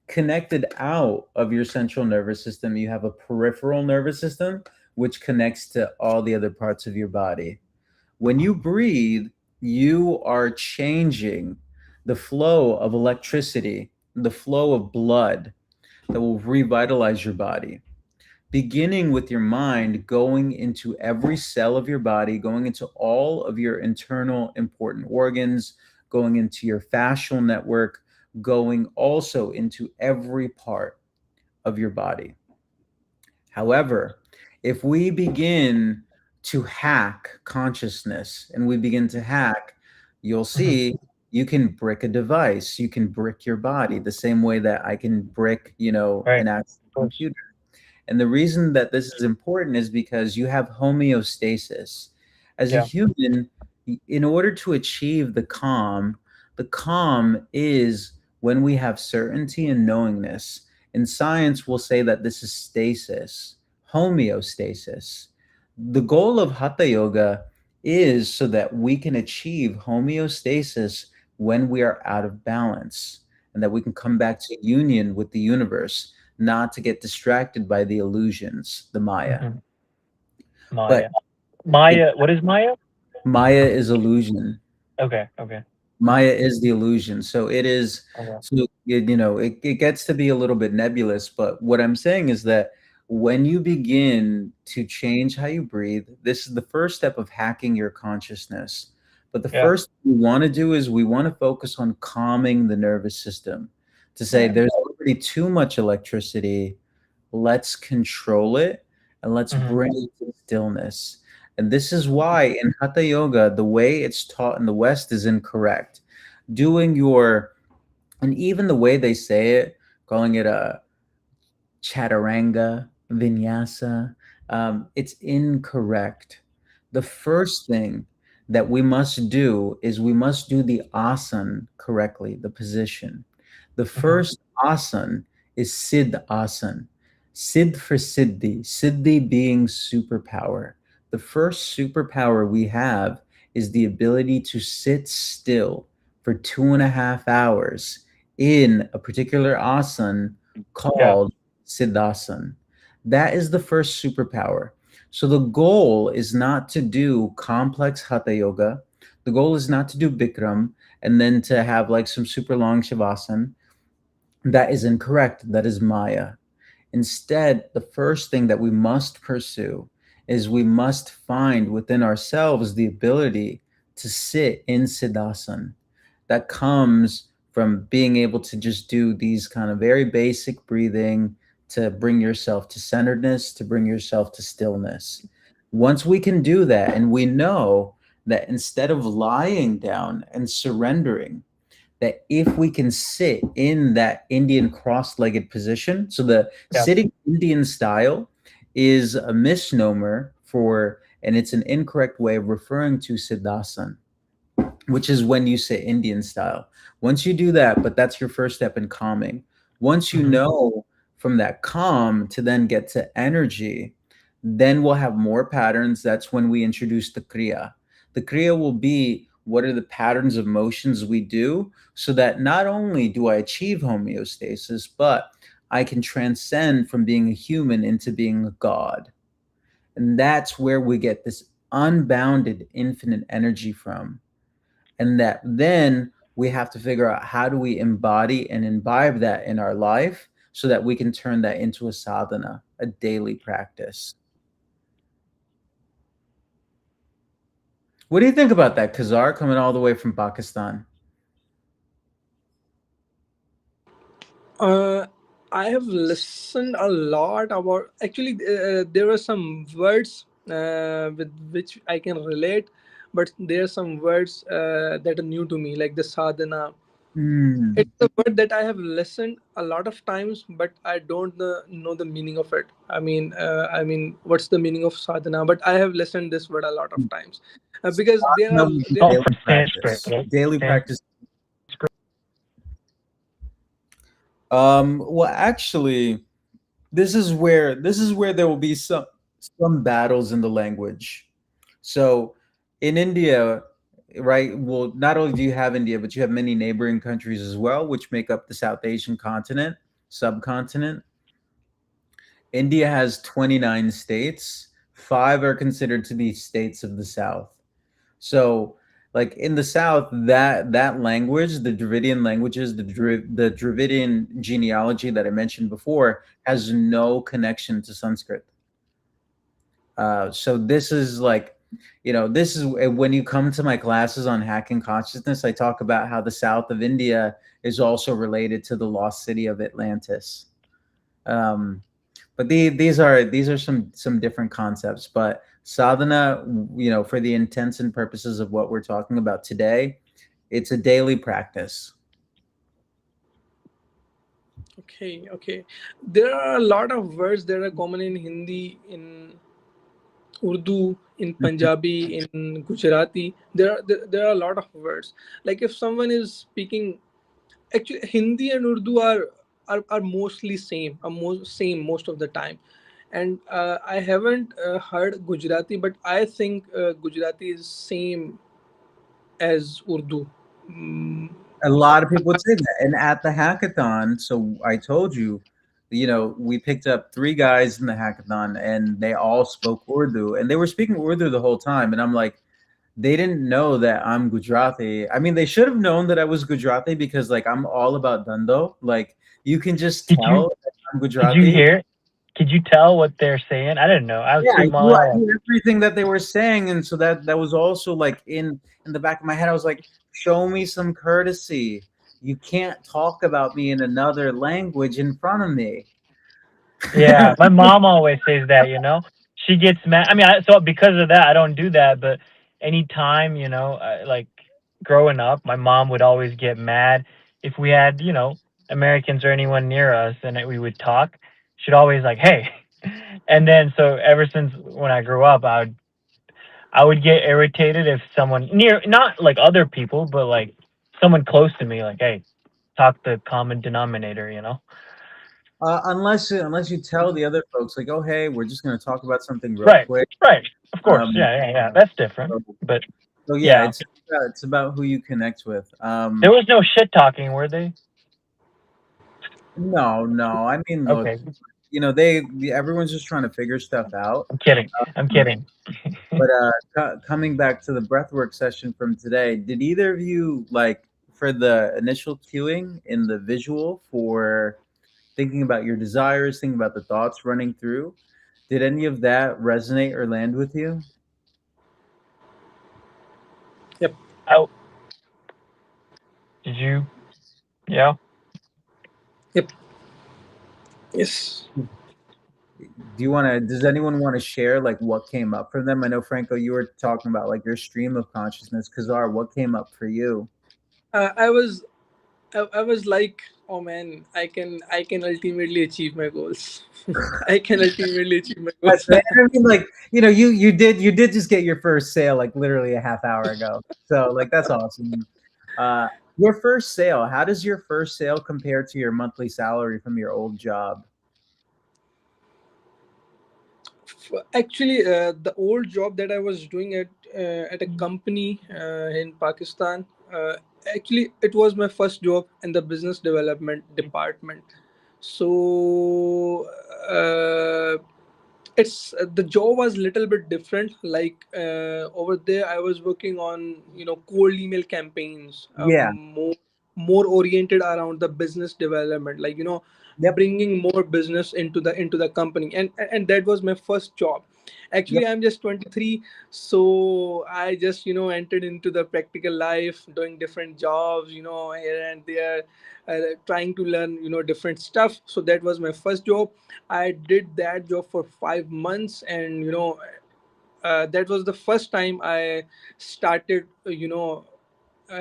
Connected out of your central nervous system, you have a peripheral nervous system, which connects to all the other parts of your body. When you breathe, you are changing the flow of electricity, the flow of blood that will revitalize your body, beginning with your mind, going into every cell of your body, going into all of your internal important organs, going into your fascial network, going also into every part of your body. However, if we begin to hack consciousness and we begin to hack, you'll Hmm. see you can brick a device, you can brick your body the same way that I can brick, Right. an actual Of course. computer. And the reason that this is important is because you have homeostasis. As a Yeah. human, in order to achieve the calm is when we have certainty and knowingness. In science, we'll say that this is stasis, homeostasis. The goal of Hatha Yoga is so that we can achieve homeostasis when we are out of balance and that we can come back to union with the universe, not to get distracted by the illusions, the Maya. Hmm. But Maya. it, Maya. What is Maya? Maya is illusion. Okay. Okay. Maya is the illusion. So it is, Okay. so it gets to be a little bit nebulous, but what I'm saying is that when you begin to change how you breathe, this is the first step of hacking your consciousness. But the Yeah. first thing we want to do is we want to focus on calming the nervous system, to say Right. there's already too much electricity. Let's control it and let's Hmm. bring it to stillness. And this is why in Hatha Yoga, the way it's taught in the West is incorrect. Doing your, and even the way they say it, calling it a chaturanga, vinyasa, it's incorrect. The first thing that we must do is we must do the asana correctly, the position. The Hmm. first asana is Siddha asana. Siddh for Siddhi, Siddhi being superpower. The first superpower we have is the ability to sit still for 2.5 hours in a particular asana Yeah. called Siddhasana. That is the first superpower. So the goal is not to do complex hatha yoga. The goal is not to do Bikram and then to have like some super long shavasana. That is incorrect. That is Maya. Instead, the first thing that we must pursue is we must find within ourselves the ability to sit in Siddhasana. That comes from being able to just do these kind of very basic breathing to bring yourself to centeredness, to bring yourself to stillness. Once we can do that, and we know that instead of lying down and surrendering, that if we can sit in that Indian cross-legged position, so the Yeah. sitting Indian style is a misnomer for, and it's an incorrect way of referring to Siddhasana, which is when you sit Indian style. Once you do that, but that's your first step in calming. Once you Hmm. know from that calm to then get to energy, then we'll have more patterns. That's when we introduce the Kriya. The Kriya will be what are the patterns of motions we do so that not only do I achieve homeostasis, but I can transcend from being a human into being a god. And that's where we get this unbounded infinite energy from, and that then we have to figure out how do we embody and imbibe that in our life so that we can turn that into a sadhana, a daily practice. What do you think about that, Kazar, coming all the way from Pakistan? Uh, I have listened a lot about. Actually, there were some words with which I can relate, but there are some words that are new to me, like the sadhana. Hmm. It's a word that I have listened a lot of times, but I don't know the meaning of it. I mean, what's the meaning of sadhana? But I have listened this word a lot of times because there Sadhana are would be there. Oh, daily from Sanskrit, practice. right? Daily Sanskrit. practice. Well, actually, this is where there will be some battles in the language. So in India, right? Well, not only do you have India, but you have many neighboring countries as well, which make up the South Asian continent, subcontinent. India has 29 states. Five are considered to be states of the South. So, like in the South, that language, the Dravidian languages, the Dravidian genealogy that I mentioned before, has no connection to Sanskrit. So this is like, this is when you come to my classes on hacking consciousness, I talk about how the south of India is also related to the lost city of Atlantis. Um, but these are some different concepts. But sadhana, for the intents and purposes of what we're talking about today, it's a daily practice. Okay. There are a lot of words that are common in Hindi, in Urdu, in Mhm. Punjabi, in Gujarati. There are a lot of words. Like if someone is speaking, actually Hindi and Urdu are mostly same most of the time. And I haven't heard Gujarati, but I think Gujarati is same as Urdu. Mm, A lot of people would say that. And at the hackathon, so I told you, we picked up three guys in the hackathon and they all spoke Urdu and they were speaking Urdu the whole time. And I'm like, they didn't know that I'm Gujarati. I mean, they should have known that I was Gujarati because like I'm all about Dando. Like you can just Did you tell that I'm did you Gujarati. hear? Could you tell what they're saying? I didn't know. I Yeah, speak I Malayalam. knew everything that they were saying, and so that was also like in the back of my head. I was like, show me some courtesy. You can't talk about me in another language in front of me. Yeah, my mom always says that, She gets mad. I mean, so because of that, I don't do that, but anytime, like growing up, my mom would always get mad if we had, Americans or anyone near us and we would talk. She'd always like, "Hey." And then so ever since when I grew up, I would get irritated if someone near, not like other people, but like someone close to me, like, "Hey, talk the common denominator." Unless you tell the other folks like, oh hey, we're just gonna talk about something real Right, quick. right. Of course. Um, Yeah. That's different. so, But so yeah, yeah, it's about who you connect with. there was no shit talking, were they? No, no. I mean, look, Okay, everyone's just trying to figure stuff out. I'm kidding. I'm Um, kidding. But coming back to the breathwork session from today, did either of you like for the initial cueing in the visual for thinking about your desires, thinking about the thoughts running through? Did any of that resonate or land with you? yep, Oh, did you? Yeah. yep, yes. Does anyone want to share like what came up for them? I know Franco, you were talking about like your stream of consciousness. Kazar, what came up for you? I was I was like, oh man, I can ultimately achieve my goals. I can ultimately achieve my Yes, goals. man. I mean, like you did just get your first sale like literally a half hour ago. So like that's awesome. Your first sale. How does your first sale compare to your monthly salary from your old job? Actually, the old job that I was doing at a company in Pakistan, actually it was my first job in the business development department. So it's the job was little bit different. Like over there, I was working on cold email campaigns, Yeah. more oriented around the business development, like Yep. bringing more business into the company, and that was my first job. Yep. Actually, I'm just 23, so I just entered into the practical life, doing different jobs, here and there, trying to learn different stuff. So that was my first job. I did that job for 5 months, and that was the first time I started,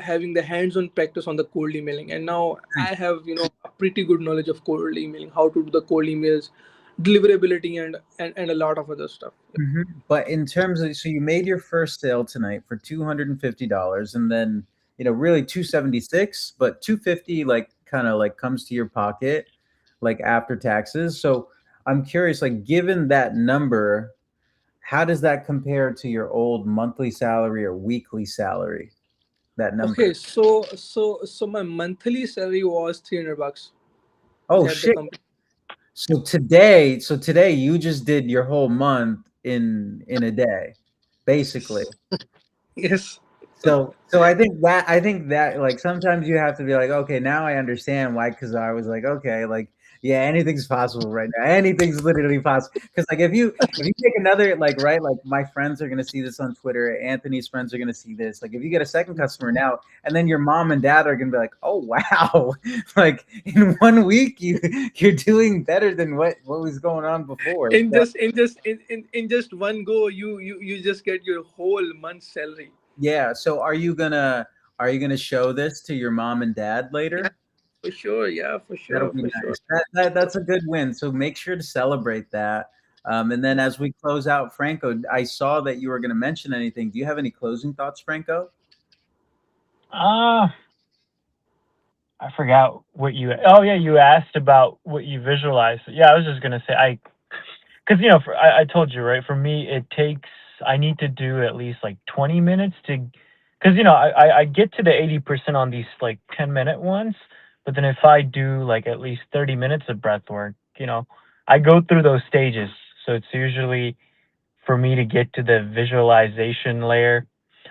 having the hands-on practice on the cold emailing. And now I have, a pretty good knowledge of cold emailing, how to do the cold emails, deliverability, and a lot of other stuff. Yep. But in terms of, so you made your first sale tonight for $250, and then really 276, but 250 like kind of like comes to your pocket like after taxes. So I'm curious, like given that number, how does that compare to your old monthly salary or weekly salary? That Okay, number. so my monthly salary was $300 Oh at the shit. company. So today you just did your whole month in a day, basically. Yes. So I think that like sometimes you have to be like, okay, now I understand why Kazar was like, okay, like yeah, anything's possible right now. Anything's literally possible. Because like if you take another like right, like my friends are gonna see this on Twitter, Anthony's friends are gonna see this. Like if you get a second customer now, and then your mom and dad are gonna be like, oh wow, like in 1 week you're doing better than what was going on before. In So just in just in just one go, you just get your whole month's salary. yeah. So are you gonna show this to your mom and dad Yeah, later? For sure, yeah, for That'll sure, be for sure. nice. That's a good win. So make sure to celebrate that. And then as we close out, Franco, I saw that you were going to mention anything. Do you have any closing thoughts, Franco? Uh, I forgot what you. Oh yeah, you asked about what you visualize. Yeah, I was just gonna say because I told you right. For me, it takes. I need to do at least like 20 minutes to, because I get to the 80% on these like 10-minute ones, but then if I do like at least 30 minutes of breath work, I go through those stages. So it's usually for me to get to the visualization layer.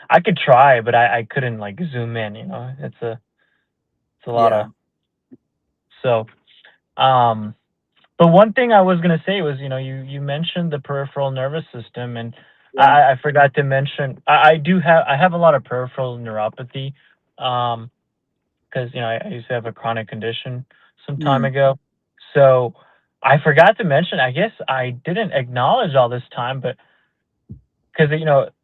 I could try, but I couldn't like zoom in. It's a lot of Yeah. so. Um, But one thing I was gonna say was, you mentioned the peripheral nervous system, and Yeah. I forgot to mention I have a lot of peripheral neuropathy, because I used to have a chronic condition some time Hmm. ago. So I forgot to mention. I guess I didn't acknowledge all this time, but because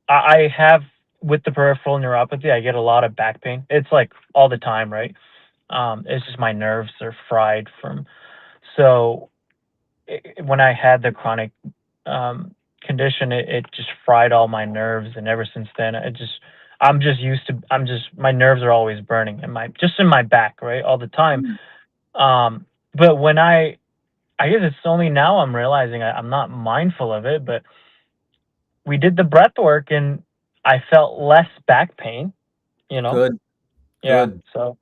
I have with the peripheral neuropathy, I get a lot of back pain. It's like all the time, right? It's just my nerves are fried from so when I had the chronic condition, it just fried all my nerves, and ever since then, I'm just used to. My nerves are always burning in my back, right, all the time. Hmm. But when I guess it's only now I'm realizing I'm not mindful of it, but we did the breath work, and I felt less back pain. You know, Good. yeah. Good. So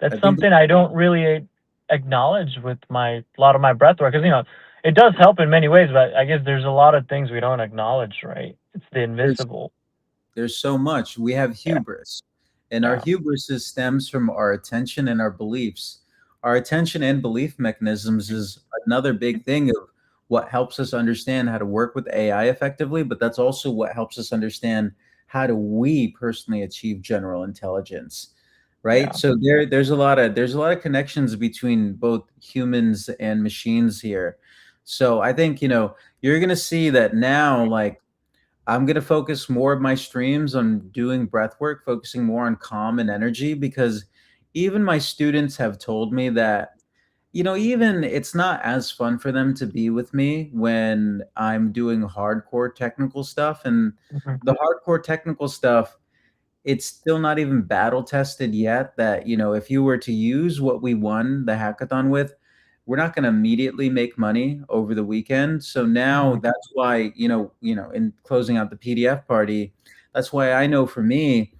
that's I think something I don't really acknowledge with a lot of my breath work, because it does help in many ways, but I guess there's a lot of things we don't acknowledge, right? It's the there's invisible. there's so much. We have Yeah, hubris, and our yeah, hubris stems from our attention and our beliefs. Our attention and belief mechanisms is another big thing of what helps us understand how to work with AI effectively, but that's also what helps us understand how do we personally achieve general intelligence, right? yeah. So there's a lot of connections between both humans and machines here. So I think, you're going to see that now, like, I'm going to focus more of my streams on doing breath work, focusing more on calm and energy, because even my students have told me that, even it's not as fun for them to be with me when I'm doing hardcore technical stuff. And Hmm. the hardcore technical stuff, it's still not even battle tested yet. That, if you were to use what we won the hackathon with, we're not going to immediately make money over the weekend. So now Hmm. that's why, in closing out the PDF party, that's why I know for me,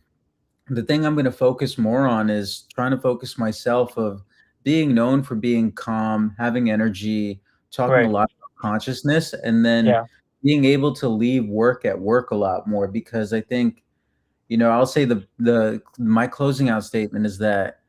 the thing I'm going to focus more on is trying to focus myself of being known for being calm, having energy, talking a Right. lot about consciousness, and then Yeah. being able to leave work at work a lot more. Because I think, I'll say the my closing out statement is that,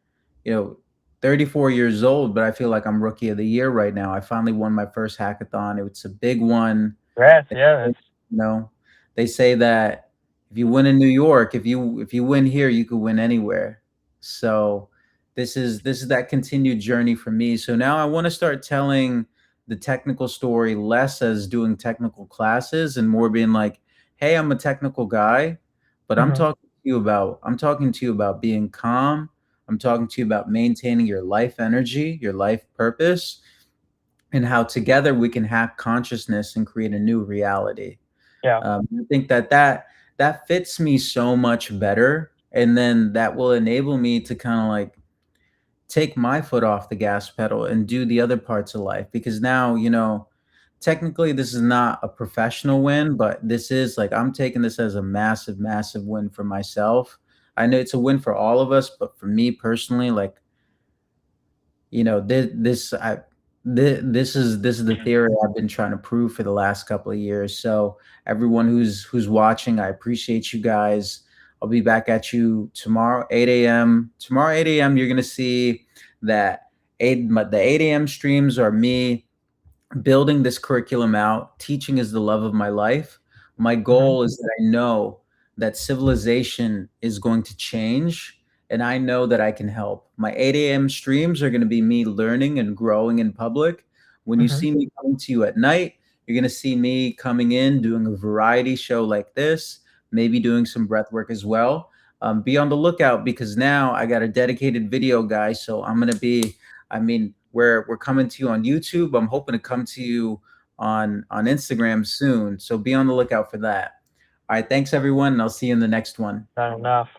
you know, 34 years old, but I feel like I'm rookie of the year right now. I finally won my first hackathon. It was a big one. Yes. They Yeah. you know, they say that if you win in New York, if you win here, you could win anywhere. So this is that continued journey for me. So now I want to start telling the technical story less as doing technical classes and more being like, hey, I'm a technical guy, but Hmm. I'm talking to you about being calm. I'm talking to you about maintaining your life energy, your life purpose, and how together we can hack consciousness and create a new reality. Yeah. I think that fits me so much better, and then that will enable me to kind of like take my foot off the gas pedal and do the other parts of life. Because now, technically this is not a professional win, but this is like I'm taking this as a massive, massive win for myself. I know it's a win for all of us, but for me personally, like, this is the theory I've been trying to prove for the last couple of years. So everyone who's watching, I appreciate you guys. I'll be back at you tomorrow, 8 a.m. Tomorrow, 8 a.m. You're gonna see that the 8 a.m. streams are me building this curriculum out. Teaching is the love of my life. My Hmm. goal is that I know that civilization is going to change, and I know that I can help. My 8 a.m. streams are going to be me learning and growing in public. When you Hmm. see me coming to you at night, you're going to see me coming in doing a variety show like this, maybe doing some breath work as well. Be on the lookout, because now I got a dedicated video guy. So I'm gonna be, I mean, we're coming to you on YouTube. I'm hoping to come to you on Instagram soon. So be on the lookout for that. All right, thanks everyone, and I'll see you in the next one. Not enough.